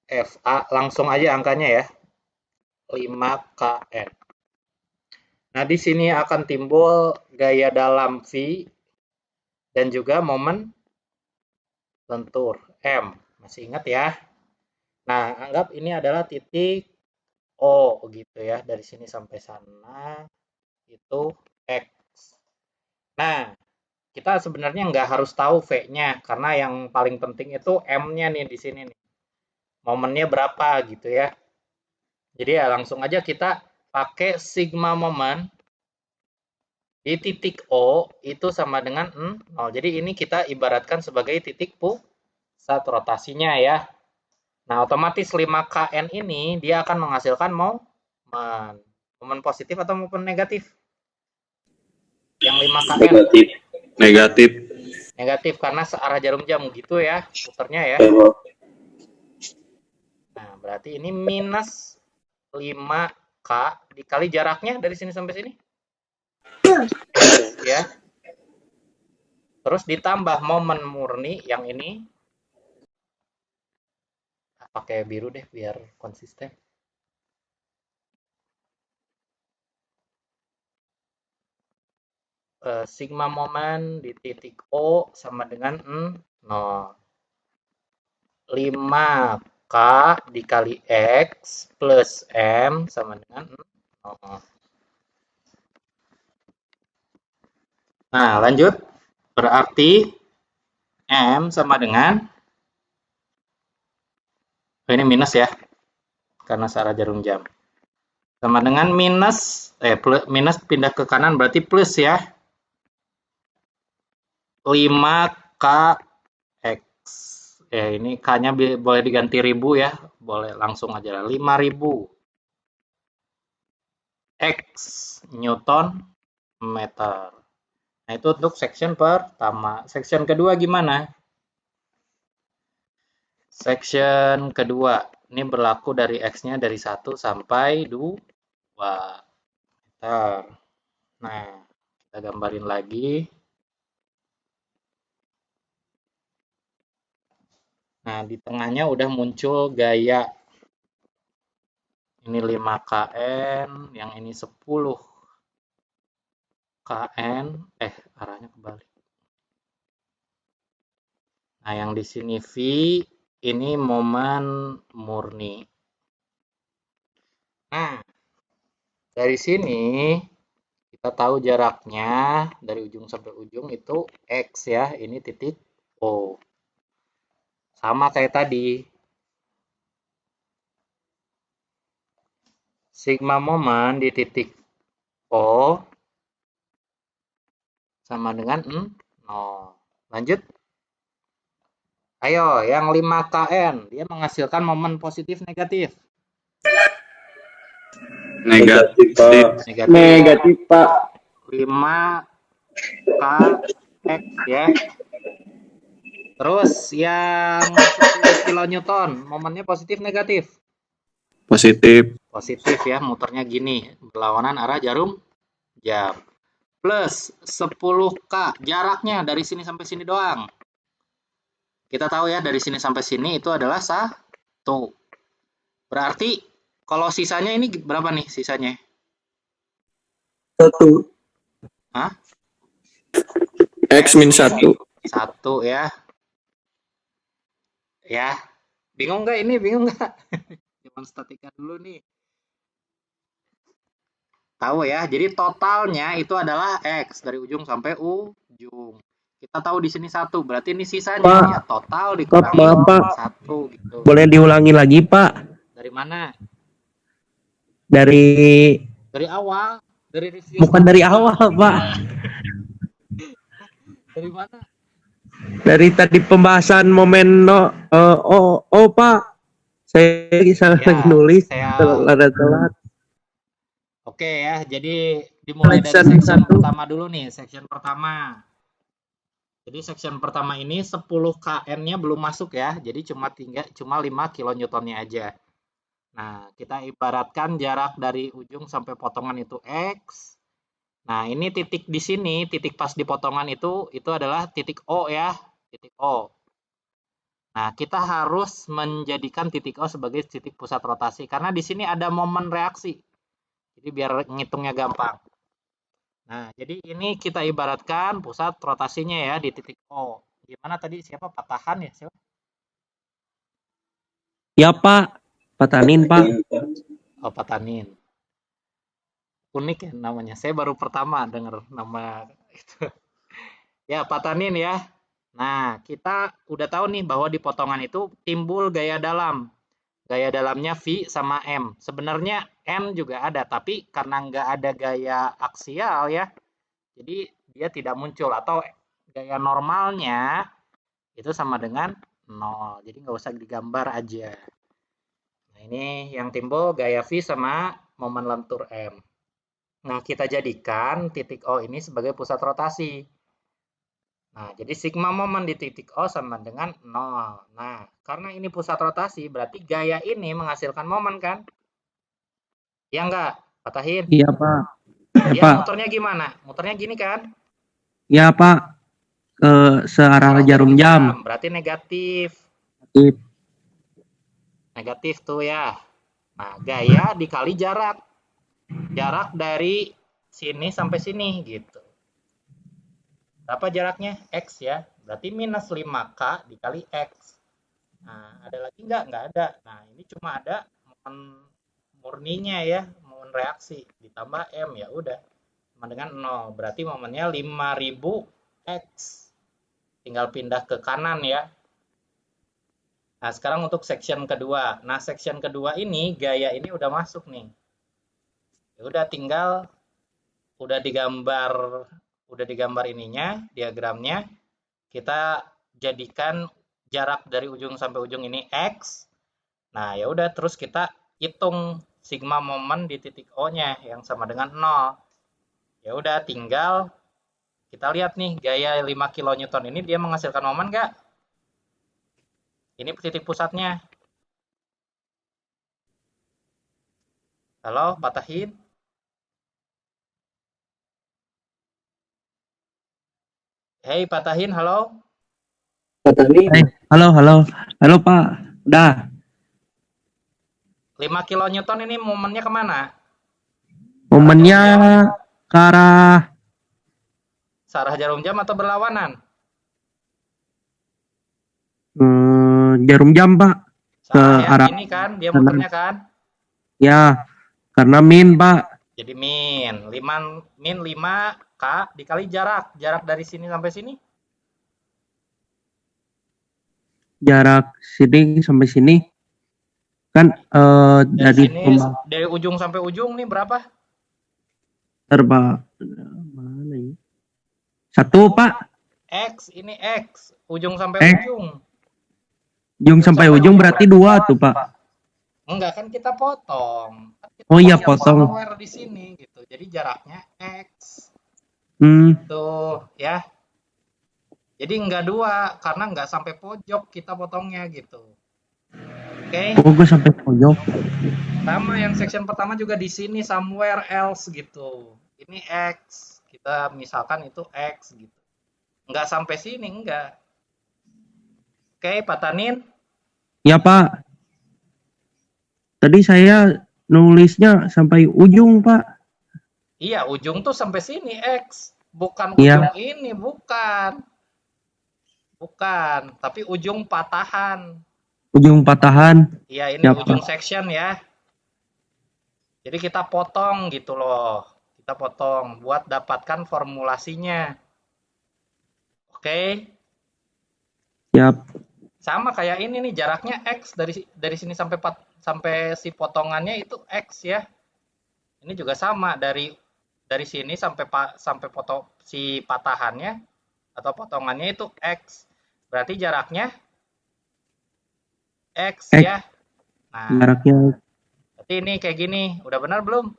FA, langsung aja angkanya ya, 5 kN. Nah, di sini akan timbul gaya dalam V dan juga momen lentur M. Masih ingat ya? Nah, anggap ini adalah titik O gitu ya. Dari sini sampai sana itu X. Nah, kita sebenarnya nggak harus tahu V-nya karena yang paling penting itu M-nya nih di sini nih. Momennya berapa gitu ya. Jadi ya langsung aja kita pakai sigma momen di titik O itu sama dengan 0. Jadi ini kita ibaratkan sebagai titik pusat rotasinya ya. Nah, otomatis 5kN ini dia akan menghasilkan momen. Momen positif atau momen negatif? Yang 5kN. Negatif. Negatif karena searah jarum jam gitu ya, puternya ya. Nah, berarti ini minus 5K dikali jaraknya dari sini sampai sini. Ya. Terus ditambah momen murni yang ini. Pakai biru deh biar konsisten. Sigma momen di titik O sama dengan 0. 5K dikali X plus M sama dengan 0. Nah, lanjut. Berarti M sama dengan, ini minus ya, karena searah jarum jam. Sama dengan minus, minus pindah ke kanan berarti plus ya. 5kx. Ini K-nya boleh diganti ribu ya. Boleh langsung aja 5.000 X Newton meter. Nah, itu untuk section pertama. Section kedua gimana? Section kedua. Ini berlaku dari X-nya dari 1 sampai 2 meter. Nah, kita gambarin lagi. Nah, di tengahnya udah muncul gaya. Ini 5kN, yang ini 10kN. Arahnya kebalik. Nah, yang di sini V, ini momen murni. Nah, dari sini kita tahu jaraknya dari ujung sampai ujung itu X ya, ini titik O. Sama kayak tadi. Sigma momen di titik O sama dengan 0. Lanjut. Ayo, yang 5KN. Dia menghasilkan momen positif negatif. Negatif, Pak. Negatif. Negatif, Pak. 5KX ya. Terus yang 10 kilonewton, momennya positif negatif? Positif. Positif ya, muternya gini, berlawanan arah jarum jam. Plus 10K, jaraknya dari sini sampai sini doang. Kita tahu ya, dari sini sampai sini itu adalah 1. Berarti kalau sisanya ini berapa nih sisanya? 1. Hah? X min 1. 1 ya. Ya, bingung nggak ini? Bingung nggak? Cuman statika dulu nih. Tahu ya, jadi totalnya itu adalah X dari ujung sampai ujung. Kita tahu di sini 1, berarti ini sisanya Pak. ya total dikurangi Maaf, Pak. 1 gitu. Boleh diulangi lagi, Pak? Dari mana? Dari Dari awal, dari review. bukan dari awal, Pak. Dari mana? Dari tadi pembahasan momen Pak. Saya salah Ya, nulis. saya- Telat. Oke ya, jadi dimulai dari Section section 1. pertama dulu nih, section pertama. Jadi section pertama ini 10 kN-nya belum masuk ya, jadi cuma 5 kilonewtonnya aja. Nah, kita ibaratkan jarak dari ujung sampai potongan itu X. Nah, ini titik di sini, titik pas di potongan itu adalah titik O ya, titik O. Nah, kita harus menjadikan titik O sebagai titik pusat rotasi, karena di sini ada momen reaksi. Jadi biar ngitungnya gampang. Nah, jadi ini kita ibaratkan pusat rotasinya ya di titik O. Gimana tadi siapa? Patahan ya? Siapa? Ya, Pak. Patanin, Pak. Oh, Patanin. Unik ya namanya. Saya baru pertama dengar nama itu. Ya, Patanin ya. Nah, kita udah tahu nih bahwa di potongan itu timbul gaya dalam. Gaya dalamnya V sama M. Sebenarnya N juga ada, tapi karena nggak ada gaya aksial ya, jadi dia tidak muncul. Atau gaya normalnya itu sama dengan 0. Jadi nggak usah digambar aja. Nah, ini yang timbul gaya V sama momen lentur M. Nah, kita jadikan titik O ini sebagai pusat rotasi. Nah, jadi sigma momen di titik O sama dengan 0. Nah, karena ini pusat rotasi, berarti gaya ini menghasilkan momen kan? Ya enggak? Patahin. Iya, Pak. Ya, Pak. muternya gimana? Muternya gini kan? Ya, Pak. Searah jarum jam. Berarti negatif. Negatif. Negatif tuh ya. Nah, gaya dikali jarak. Jarak dari sini sampai sini gitu. Berapa jaraknya? X ya. Berarti minus 5K dikali X. Nah, ada lagi nggak? Nggak ada. Nah, ini cuma ada momen murninya ya, momen reaksi. Ditambah M, ya udah. Sama dengan 0. Berarti momennya 5000 X. Tinggal pindah ke kanan ya. Nah, sekarang untuk section kedua. Nah, section kedua ini, gaya ini udah masuk nih. Ya udah tinggal, udah digambar ininya, diagramnya. Kita jadikan jarak dari ujung sampai ujung ini X. Nah, ya udah terus kita hitung sigma momen di titik O-nya yang sama dengan 0. Ya udah tinggal kita lihat nih gaya 5 kilonewton ini dia menghasilkan momen nggak? Ini titik pusatnya. Halo, Patahin? Hei, Patahin, halo? Patanin. Halo, Pak. Udah. 5 kilonewton ini momennya kemana? Momennya ke arah Searah jarum jam atau berlawanan? jarum jam, Pak. Searah yang arah ini kan, dia kanan. muternya kan? Ya, karena min, Pak. Jadi min 5K dikali jarak. Jarak dari sini sampai sini? jarak sini sampai sini kan Dari dari sini, dari ujung sampai ujung nih berapa? Pak. Mana ini? 1 Pak. X, ini X. Ujung sampai X. ujung. Ujung sampai ujung berarti 2 tuh Pak. Enggak, kan kita potong. Kan kita Oh iya, potong potong. somewhere di sini gitu. Jadi jaraknya X. Hmm. Tuh, ya. Jadi enggak 2 karena enggak sampai pojok kita potongnya gitu. Oke. Oh, gue sampai pojok. Sama yang section pertama juga di sini somewhere else gitu. Ini X. Kita misalkan itu X gitu. Enggak sampai sini, enggak. Oke, Pak Tanin. Ya Pak. Tadi saya nulisnya sampai ujung Pak. Iya, ujung tuh sampai sini X. Bukan Iya. ujung ini, bukan. Bukan, tapi ujung patahan. Ujung patahan. Iya, ini Ya, ujung Pak. section ya. Jadi kita potong gitu loh. Kita potong buat dapatkan formulasinya. Oke. Siap. Sama kayak ini nih, jaraknya X dari sini sampai si potongannya itu X ya. Ini juga sama dari sini sampai si patahannya atau potongannya itu X. Berarti jaraknya X X. ya. Nah, Jaraknya berarti ini kayak gini. Udah benar belum?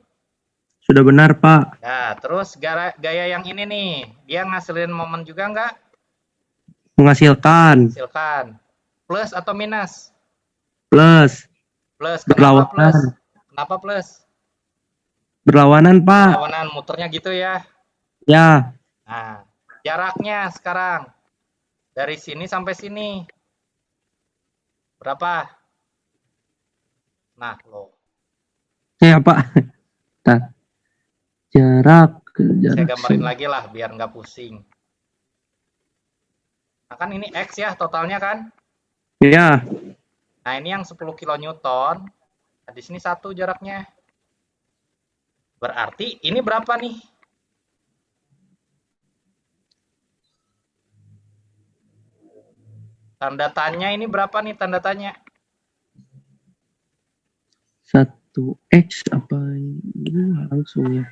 sudah benar Pak. Nah, terus gaya yang ini nih, dia ngasilin momen juga nggak? Menghasilkan. Hasilkan. Plus atau minus? Plus. Plus. Kenapa plus? Berlawanan. Kenapa plus? Berlawanan Pak. Berlawanan, muternya gitu ya. Ya. Nah, jaraknya sekarang dari sini sampai sini berapa? Nah, loh. Ya Pak. Bentar. Jarak. Saya gambarin lagi lah biar nggak pusing. Nah, kan ini X ya totalnya kan? Ya. Nah, ini yang 10 kilonewton. Nah, di sini 1 jaraknya. Berarti ini berapa nih? Tanda tanya ini berapa nih tanda tanya? 1x apa ini langsung ya.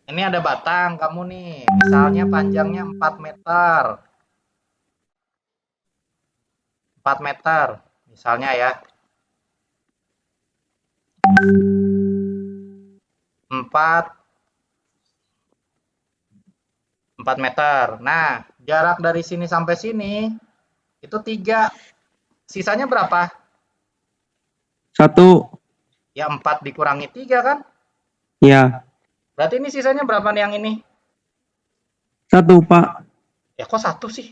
Ini ada batang kamu nih. Misalnya panjangnya 4 meter. 4 meter. Misalnya ya. 4 meter. Nah, jarak dari sini sampai sini itu 3. Sisanya berapa? 1. Ya 4 dikurangi 3 kan? Ya. Berarti ini sisanya berapa nih yang ini? 1 Pak. Ya kok 1 sih?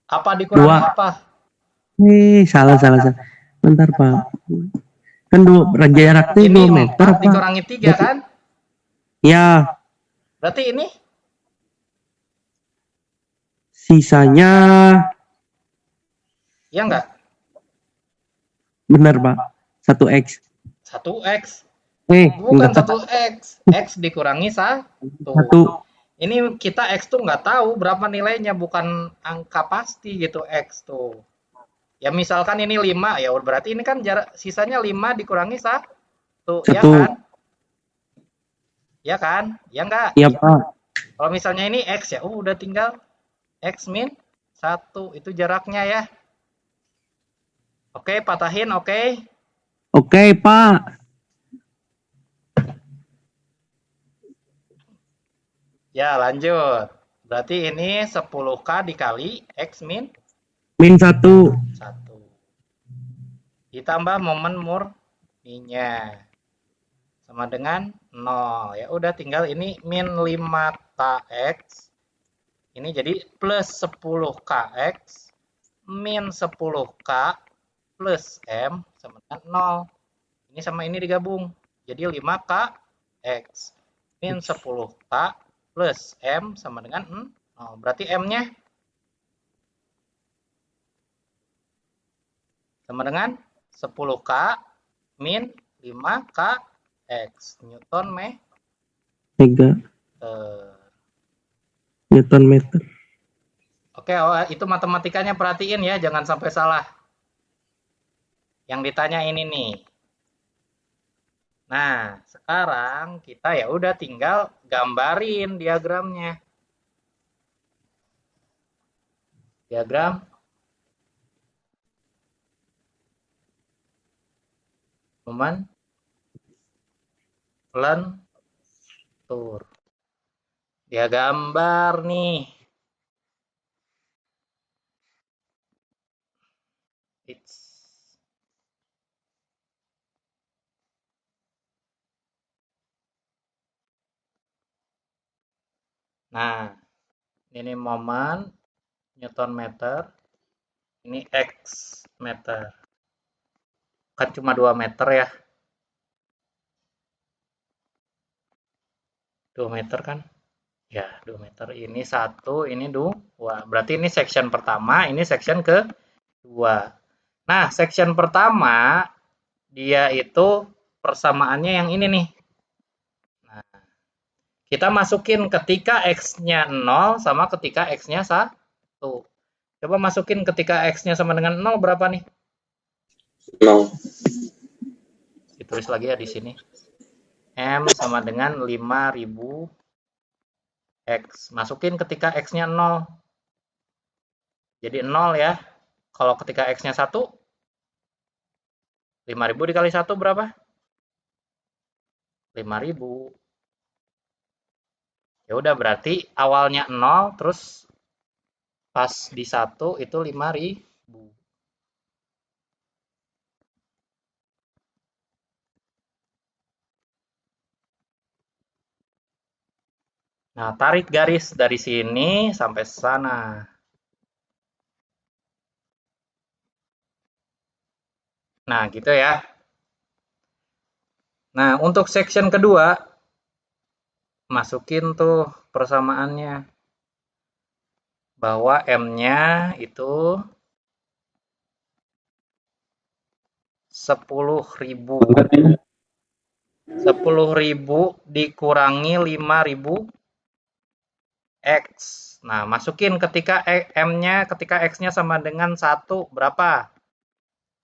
Apa dikurangi 2. apa? Salah. Bentar Pak. Kan jaraknya 2 Ini meter 4 Pak. dikurangi 3 kan? Ya. Berarti ini? Sisanya Ya enggak? benar Pak. 1x. 1x. Bukan enggak. 1x. X dikurangi 1. 1. Ini kita X tuh nggak tahu berapa nilainya, bukan angka pasti gitu X tuh. Ya misalkan ini 5, ya berarti ini kan jarak sisanya 5 dikurangi 1, ya 1. kan? Ya kan? Ya enggak? Iya Pak. Kalau misalnya ini X ya, udah tinggal X min 1, itu jaraknya ya. Oke, patahin, oke. Oke Pak. Ya, lanjut. Berarti ini 10K dikali X min Min 1. 1. Ditambah momen murninya. Sama dengan 0. Ya udah tinggal ini min 5kx. Ini jadi plus 10kx min 10k plus m sama dengan 0. Ini sama ini digabung. Jadi 5kx min 10k plus m sama dengan 0. Berarti m-nya sama dengan 10k min 5kx Newton Mega. Newton meter. Oke. Oke, oh, itu matematikanya perhatiin ya, jangan sampai salah. Yang ditanya ini nih. Nah, sekarang kita ya udah tinggal gambarin diagramnya. Diagram nomenklatur. Dia gambar nih. Nah, ini momen Newton meter, ini X meter. Kan cuma 2 meter ya. 2 meter kan? Ya, 2 meter. Ini 1, ini 2. Berarti ini section pertama, ini section kedua. Nah, section pertama, dia itu persamaannya yang ini nih. Nah, kita masukin ketika X-nya 0 sama ketika X-nya 1. Coba masukin ketika X-nya sama dengan 0 berapa nih? 0. Ditulis lagi ya di sini. M sama dengan 5000 X. Masukin ketika X-nya 0. Jadi 0 ya. Kalau ketika X-nya 1, 5000 dikali 1 berapa? 5000. Ya udah berarti awalnya 0, terus pas di 1 itu 5000. Nah, tarik garis dari sini sampai sana. Nah, gitu ya. Nah, untuk section kedua, masukin tuh persamaannya. Bahwa M-nya itu 10.000. 10.000 dikurangi 5.000 X. Nah, masukin ketika M-nya, ketika X-nya sama dengan 1, berapa?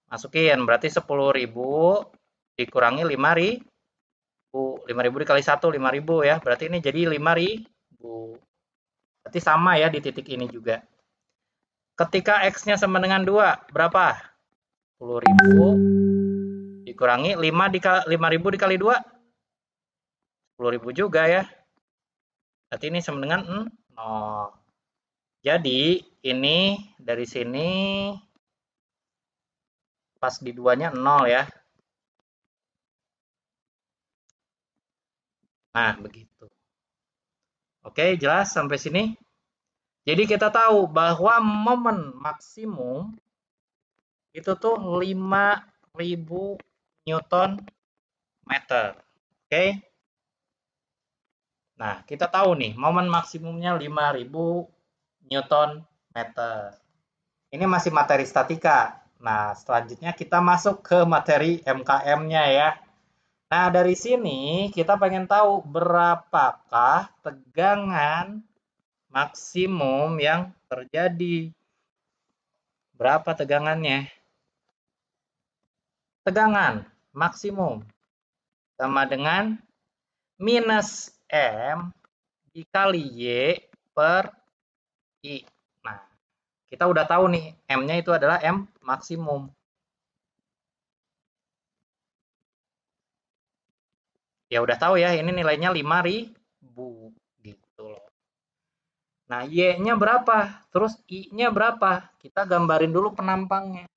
Masukin, berarti 10.000 dikurangi 5.000. 5.000 dikali 1, 5.000 ya. Berarti ini jadi 5.000. Berarti sama ya di titik ini juga. Ketika X-nya sama dengan 2, berapa? 10.000 dikurangi 5.000 dikali 2. 10.000 juga ya. Berarti ini sama dengan 0. Jadi ini dari sini pas di 2-nya 0 ya. Nah, begitu. Oke, jelas sampai sini? Jadi kita tahu bahwa momen maksimum itu tuh 5.000 Newton meter. Oke? Nah, kita tahu nih, momen maksimumnya 5.000 Newton meter. Ini masih materi statika. Nah, selanjutnya kita masuk ke materi MKM-nya ya. Nah, dari sini kita pengen tahu berapakah tegangan maksimum yang terjadi. Berapa tegangannya? Tegangan maksimum sama dengan minus M dikali Y per I. Nah, kita udah tahu nih, M-nya itu adalah M maksimum. Ya udah tahu ya, ini nilainya 5.000 gitu loh. Nah, Y-nya berapa? Terus I-nya berapa? Kita gambarin dulu penampangnya.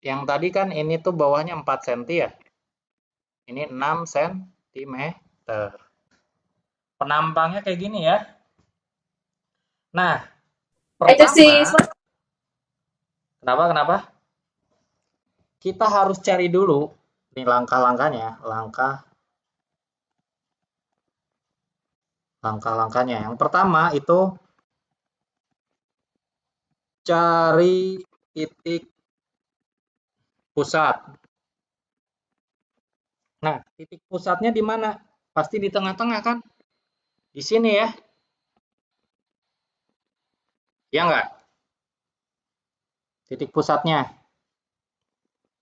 Yang tadi kan ini tuh bawahnya 4 cm ya. Ini 6 cm. Penampangnya kayak gini ya. Nah, pertama, kenapa? Kita harus cari dulu nih langkah-langkahnya, langkah-langkahnya. Yang pertama itu cari titik pusat. Nah, titik pusatnya di mana? Pasti di tengah-tengah kan? Di sini ya. Ya nggak? Titik pusatnya.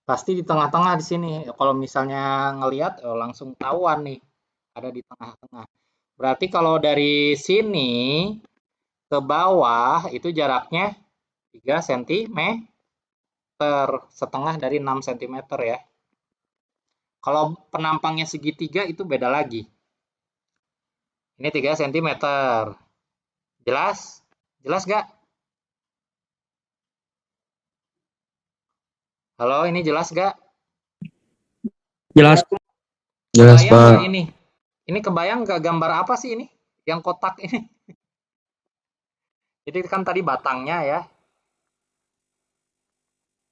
Pasti di tengah-tengah di sini. Kalau misalnya ngelihat langsung tahuan nih. Ada di tengah-tengah. Berarti kalau dari sini ke bawah itu jaraknya 3 cm, setengah dari 6 cm ya. Kalau penampangnya segitiga itu beda lagi. Ini 3 cm. Jelas? Jelas gak? Halo, ini jelas gak? Jelas. Jelas, Kebayang Pak. nggak ini? Ini kebayang nggak gambar apa sih ini? Yang kotak ini. Jadi kan tadi batangnya ya.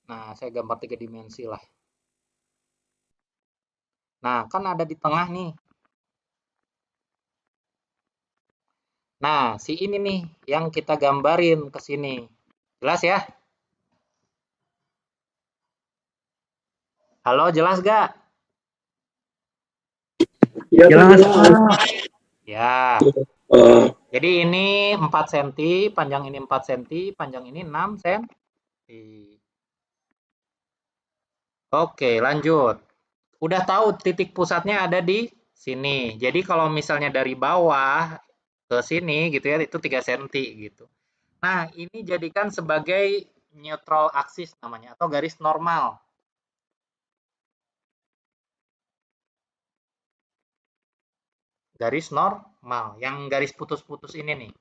Nah, saya gambar 3 dimensi lah. Nah, kan ada di tengah nih. Nah, si ini nih yang kita gambarin ke sini. Jelas ya? Halo, jelas gak? Ya, Jelas. Ya. Oh, Jadi ini 4 cm, panjang ini 4 cm, panjang ini 6 cm. Oke, lanjut. Udah tahu titik pusatnya ada di sini. Jadi kalau misalnya dari bawah ke sini gitu ya, itu 3 cm gitu. Nah, ini jadikan sebagai neutral axis namanya atau garis normal. Garis normal, yang garis putus-putus ini nih.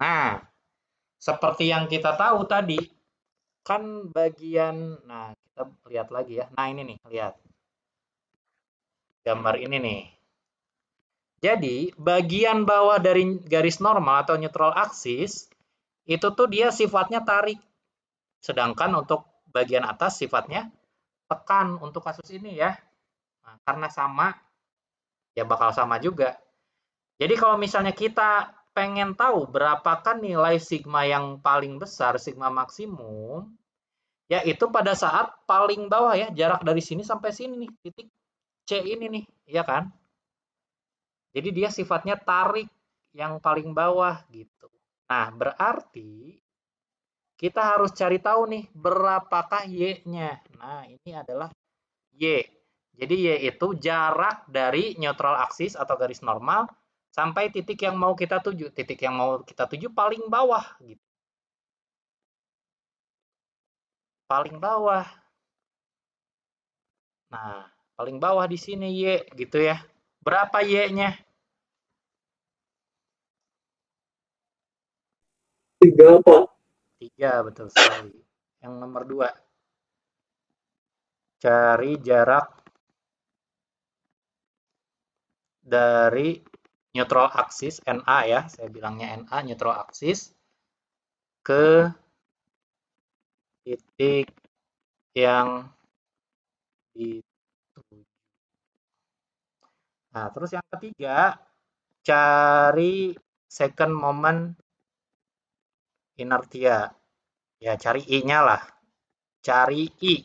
Nah, seperti yang kita tahu tadi, kan bagian, nah kita lihat lagi ya. Nah, ini nih, lihat. Gambar ini nih. Jadi, bagian bawah dari garis normal atau neutral axis, itu tuh dia sifatnya tarik. Sedangkan untuk bagian atas sifatnya tekan untuk kasus ini ya. Nah, karena sama, ya bakal sama juga. Jadi kalau misalnya kita pengen tahu berapakah nilai sigma yang paling besar, sigma maksimum, yaitu pada saat paling bawah ya, jarak dari sini sampai sini nih, titik C ini nih, ya kan? Jadi dia sifatnya tarik yang paling bawah gitu. Nah, berarti kita harus cari tahu nih berapakah Y-nya. Nah, ini adalah Y. Jadi Y itu jarak dari neutral axis atau garis normal sampai titik yang mau kita tuju. Titik yang mau kita tuju paling bawah gitu. Paling bawah. Nah, paling bawah di sini Y gitu ya. Berapa Y-nya? 3, Pak. 3, betul sekali. Yang nomor 2. Cari jarak dari neutral axis NA ya, saya bilangnya NA neutral axis ke titik yang dituju. Nah, terus yang ketiga, cari second moment inertia. Ya, cari I-nya lah. Cari I.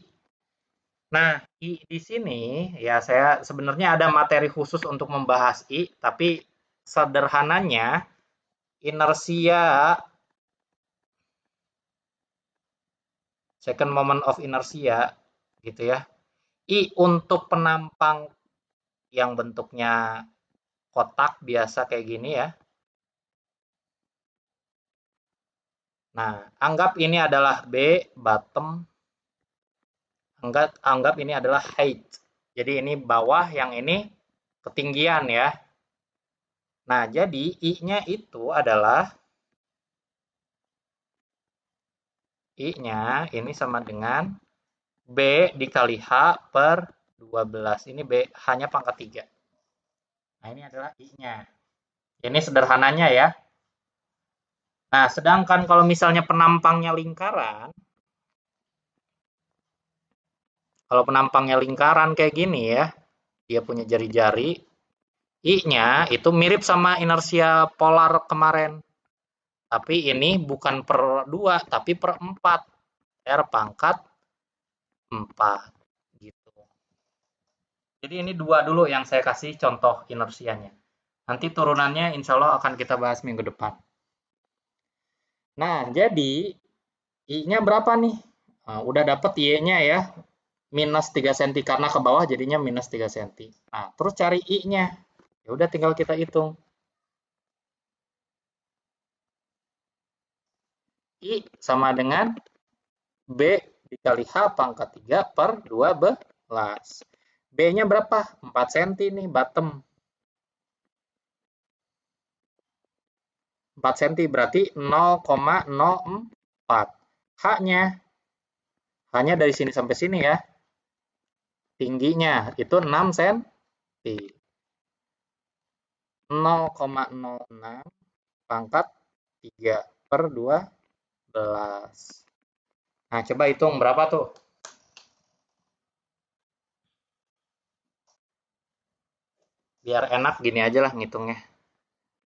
Nah, I di sini ya saya sebenarnya ada materi khusus untuk membahas I, tapi sederhananya inersia second moment of inertia gitu ya. I untuk penampang yang bentuknya kotak biasa kayak gini ya. Nah, anggap ini adalah B, bottom. Anggap ini adalah height. Jadi ini bawah, yang ini ketinggian ya. Nah, jadi I-nya itu adalah I-nya ini sama dengan B dikali H per 12. Ini B, H-nya pangkat 3. Nah, ini adalah I-nya. Ini sederhananya ya. Nah, sedangkan kalau misalnya penampangnya lingkaran, kalau penampangnya lingkaran kayak gini ya, dia punya jari-jari, I-nya itu mirip sama inersia polar kemarin. Tapi ini bukan per 2, tapi per 4. R pangkat 4. Gitu. Jadi ini 2 dulu yang saya kasih contoh inersianya. Nanti turunannya insya Allah akan kita bahas minggu depan. Nah, jadi I-nya berapa nih? Nah, udah dapet Y-nya ya. Minus 3 cm karena ke bawah jadinya minus 3 cm. Nah, terus cari I-nya. Ya udah tinggal kita hitung. I sama dengan B dikali H pangkat 3 per 12. B-nya berapa? 4 cm nih, bottom. 4 cm berarti 0,04. H-nya. H-nya dari sini sampai sini ya. Tingginya itu 6 cm. 0,06 pangkat 3 per 12. Nah, coba hitung berapa tuh? Biar enak gini aja lah ngitungnya.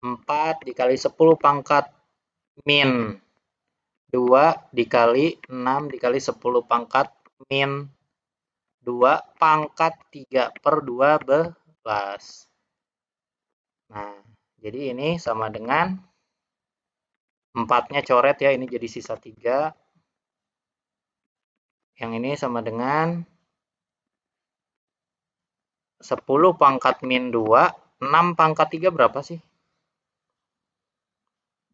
4 dikali 10 pangkat min 2 dikali 6 dikali 10 pangkat min 2 pangkat 3 per 12. Nah, jadi ini sama dengan 4-nya coret ya, ini jadi sisa 3. Yang ini sama dengan 10 pangkat min 2, 6 pangkat 3 berapa sih?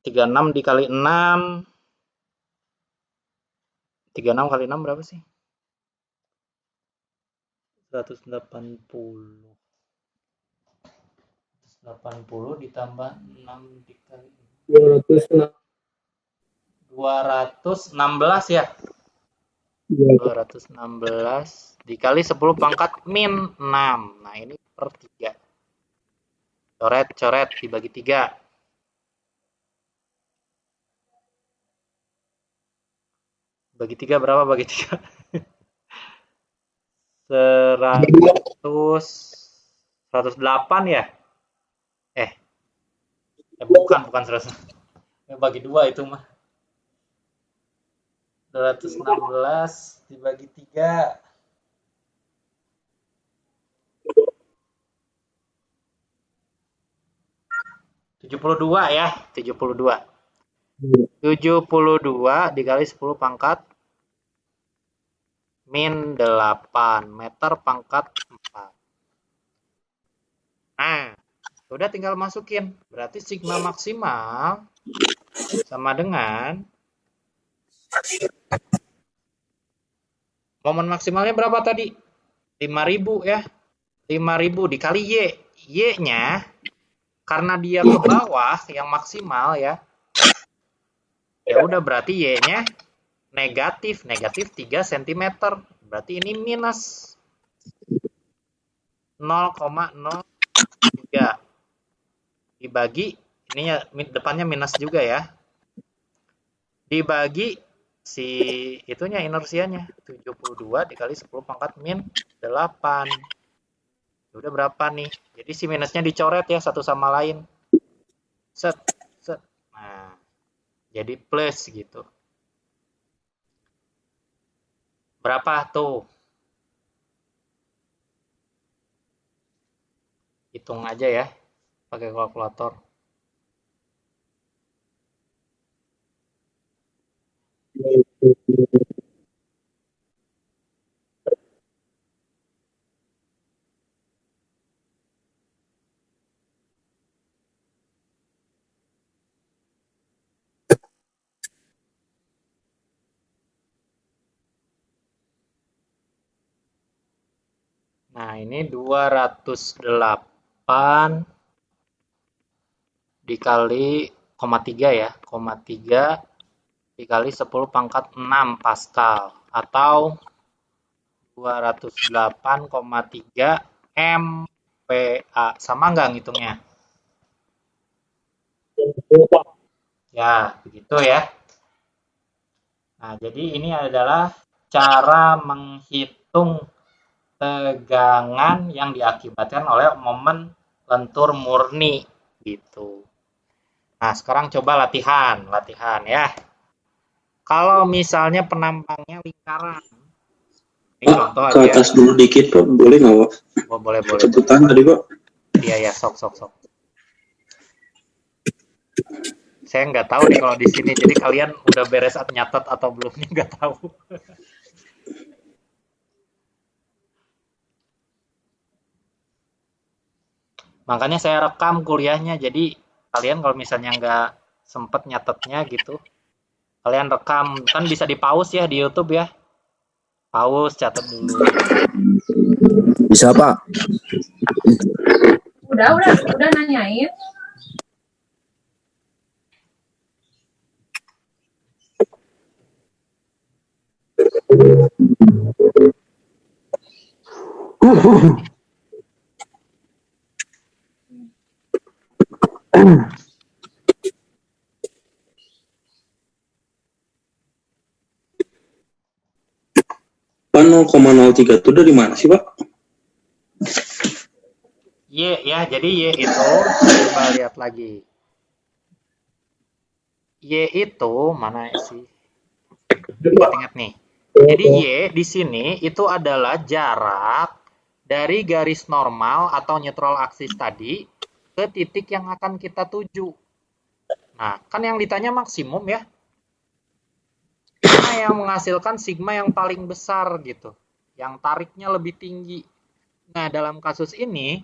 36 dikali 6. 36 kali 6 berapa sih? 180. 180 ditambah 6 dikali 216 ya? 216 dikali 10 pangkat min 6. Nah, ini per 3. Coret-coret dibagi 3. Bagi 3 berapa bagi 3? 108 ya? Bukan 100. Bagi 2 itu mah. 216 dibagi 3. 72 ya, 72. 72 dikali 10 pangkat min 8 meter pangkat 4. Nah, udah tinggal masukin. Berarti sigma maksimal sama dengan momen maksimalnya berapa tadi? 5.000 ya. 5.000 dikali Y. Y-nya karena dia ke bawah yang maksimal ya. Ya udah berarti Y-nya negatif 3 cm. Berarti ini minus 0,03 dibagi ininya depannya minus juga ya. Dibagi si itunya inersianya 72 dikali 10 pangkat min 8. Udah berapa nih? Jadi si minusnya dicoret ya satu sama lain. Set. Nah, jadi plus gitu. Berapa tuh? Hitung aja ya pakai kalkulator. Nah, ini 208 dikali 0,3 ya, 0,3 dikali 10 pangkat 6 Pascal atau 208,3 MPa. Sama nggak ngitungnya? Ya, begitu ya. Nah, jadi ini adalah cara menghitung tegangan yang diakibatkan oleh momen lentur murni gitu. Nah, sekarang coba latihan ya. Kalau misalnya penampangnya lingkaran, ini contoh ke aja. atas dulu dikit Pak, boleh nggak Pak? Boleh. Cepetan tadi Pak. Iya ya, sok. Saya nggak tahu nih kalau di sini. Jadi kalian udah beres nyatet atau belum nih nggak tahu. Makanya saya rekam kuliahnya. Jadi kalian kalau misalnya nggak sempet nyatetnya gitu, kalian rekam. Kan bisa di pause ya di YouTube ya. Pause, catat dulu. Bisa, Pak. Udah nanyain. Pak 0,03 itu dari mana sih, Pak? Y ya, jadi Y itu coba lihat lagi. Y itu mana sih? Ingat nih. Jadi Y di sini itu adalah jarak dari garis normal atau neutral axis tadi ke titik yang akan kita tuju. Nah, kan yang ditanya maksimum ya. Mana yang menghasilkan sigma yang paling besar gitu. Yang tariknya lebih tinggi. Nah, dalam kasus ini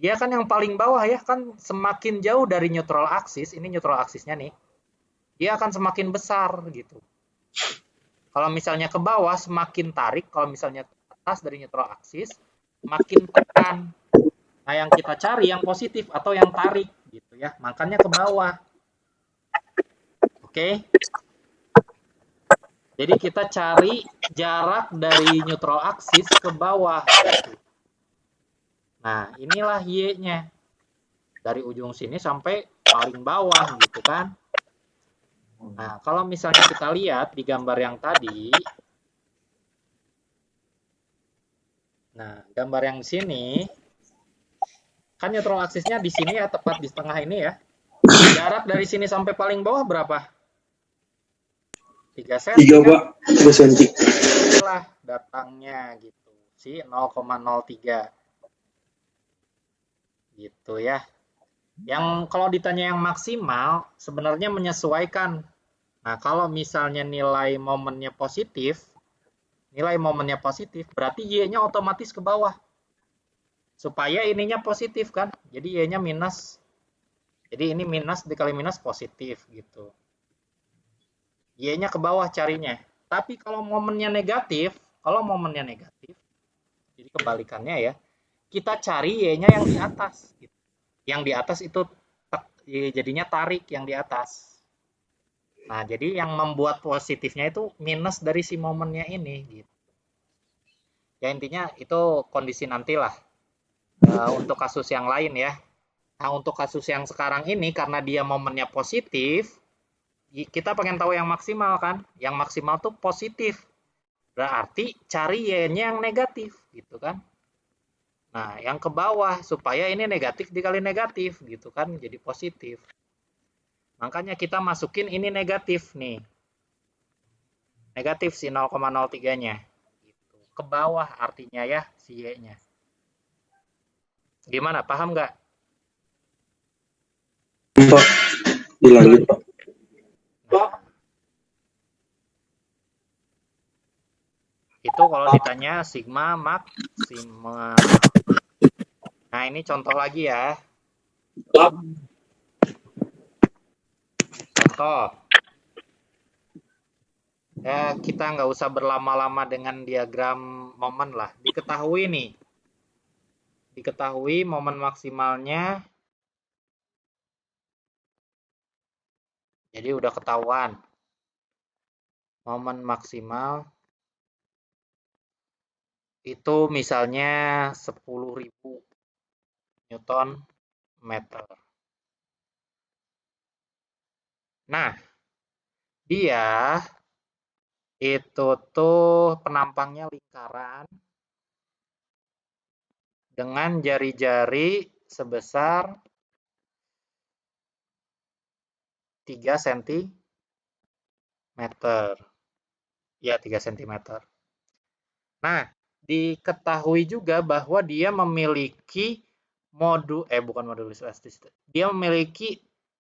dia kan yang paling bawah ya, kan semakin jauh dari neutral axis, ini neutral axisnya nih, dia akan semakin besar gitu. Kalau misalnya ke bawah semakin tarik, kalau misalnya ke atas dari neutral axis, makin tekan. Nah, yang kita cari yang positif atau yang tarik gitu ya, makanya ke bawah. Oke. Jadi kita cari jarak dari neutral axis ke bawah gitu. Nah, inilah Y-nya. Dari ujung sini sampai paling bawah gitu kan. Nah, kalau misalnya kita lihat di gambar yang tadi, nah, gambar yang sini, kan neutral axisnya di sini ya, tepat di tengah ini ya. Jarak dari sini sampai paling bawah berapa? 3 cm. 3, Pak. 3 cm. Inilah datangnya gitu. Si 0,03. Gitu ya. Yang kalau ditanya yang maksimal, sebenarnya menyesuaikan. Nah, kalau misalnya nilai momennya positif, berarti Y-nya otomatis ke bawah. Supaya ininya positif kan. Jadi Y-nya minus. Jadi ini minus dikali minus positif gitu. Y-nya ke bawah carinya. Tapi kalau momennya negatif, jadi kebalikannya ya, kita cari Y-nya yang di atas. Gitu. Yang di atas itu jadinya tarik yang di atas. Nah, jadi yang membuat positifnya itu minus dari si momennya ini. Gitu. Ya intinya itu kondisi nantilah. Untuk kasus yang lain ya. Nah, untuk kasus yang sekarang ini karena dia momennya positif, kita pengen tahu yang maksimal kan? Yang maksimal tuh positif. Berarti cari Y-nya yang negatif gitu kan. Nah, yang ke bawah supaya ini negatif dikali negatif gitu kan jadi positif. Makanya kita masukin ini negatif nih. Negatif si 0,03-nya. Gitu. Ke bawah artinya ya si Y-nya. Gimana? Paham nggak? Pak. Dilanjut, Pak. Itu kalau ditanya sigma maksimal. Nah, ini contoh lagi ya. Contoh. Ya, kita nggak usah berlama-lama dengan diagram momen lah. Diketahui nih. Diketahui momen maksimalnya. Jadi udah ketahuan. Momen maksimal itu misalnya 10.000 Newton meter. Nah, dia itu tuh penampangnya lingkaran dengan jari-jari sebesar 3 cm. Ya, 3 cm. Nah, diketahui juga bahwa dia memiliki bukan modulus elastis. Dia memiliki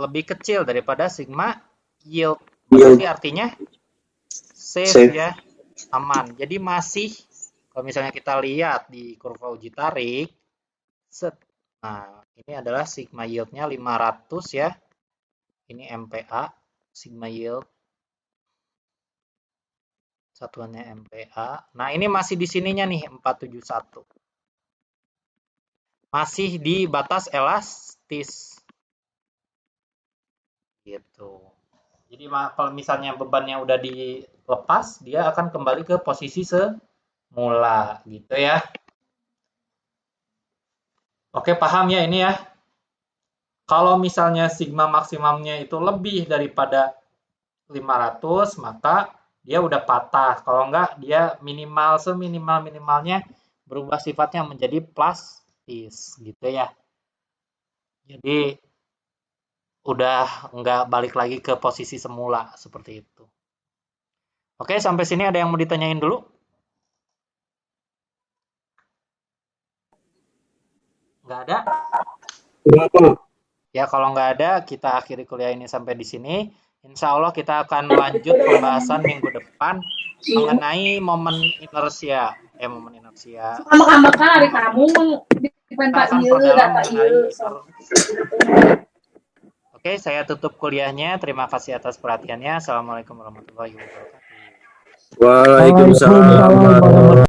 lebih kecil daripada sigma yield. Yield. Berarti artinya safe Safe. ya, aman. Jadi masih, kalau misalnya kita lihat di kurva uji tarik, set. Nah, ini adalah sigma yield-nya 500 ya. Ini MPa, sigma yield. Satuannya MPa. Nah, ini masih di sininya nih, 471. Masih di batas elastis. Gitu. Jadi kalau misalnya bebannya udah dilepas, dia akan kembali ke posisi semula, gitu ya. Oke, paham ya ini ya. Kalau misalnya sigma maksimumnya itu lebih daripada 500, maka dia udah patah. Kalau enggak, dia minimal seminimal-minimalnya berubah sifatnya menjadi plastis, gitu ya. Jadi udah enggak balik lagi ke posisi semula seperti itu. Oke, sampai sini ada yang mau ditanyain dulu? Nggak ada? Berapa? Ya, kalau nggak ada, kita akhiri kuliah ini sampai di sini. Insya Allah kita akan lanjut pembahasan minggu depan mengenai momen inersia. Momen inersia. Ambek-ambek kan hari kamu Kita akan perdalam mengenai Oke, saya tutup kuliahnya. Terima kasih atas perhatiannya. Assalamualaikum warahmatullahi wabarakatuh. Waalaikumsalam.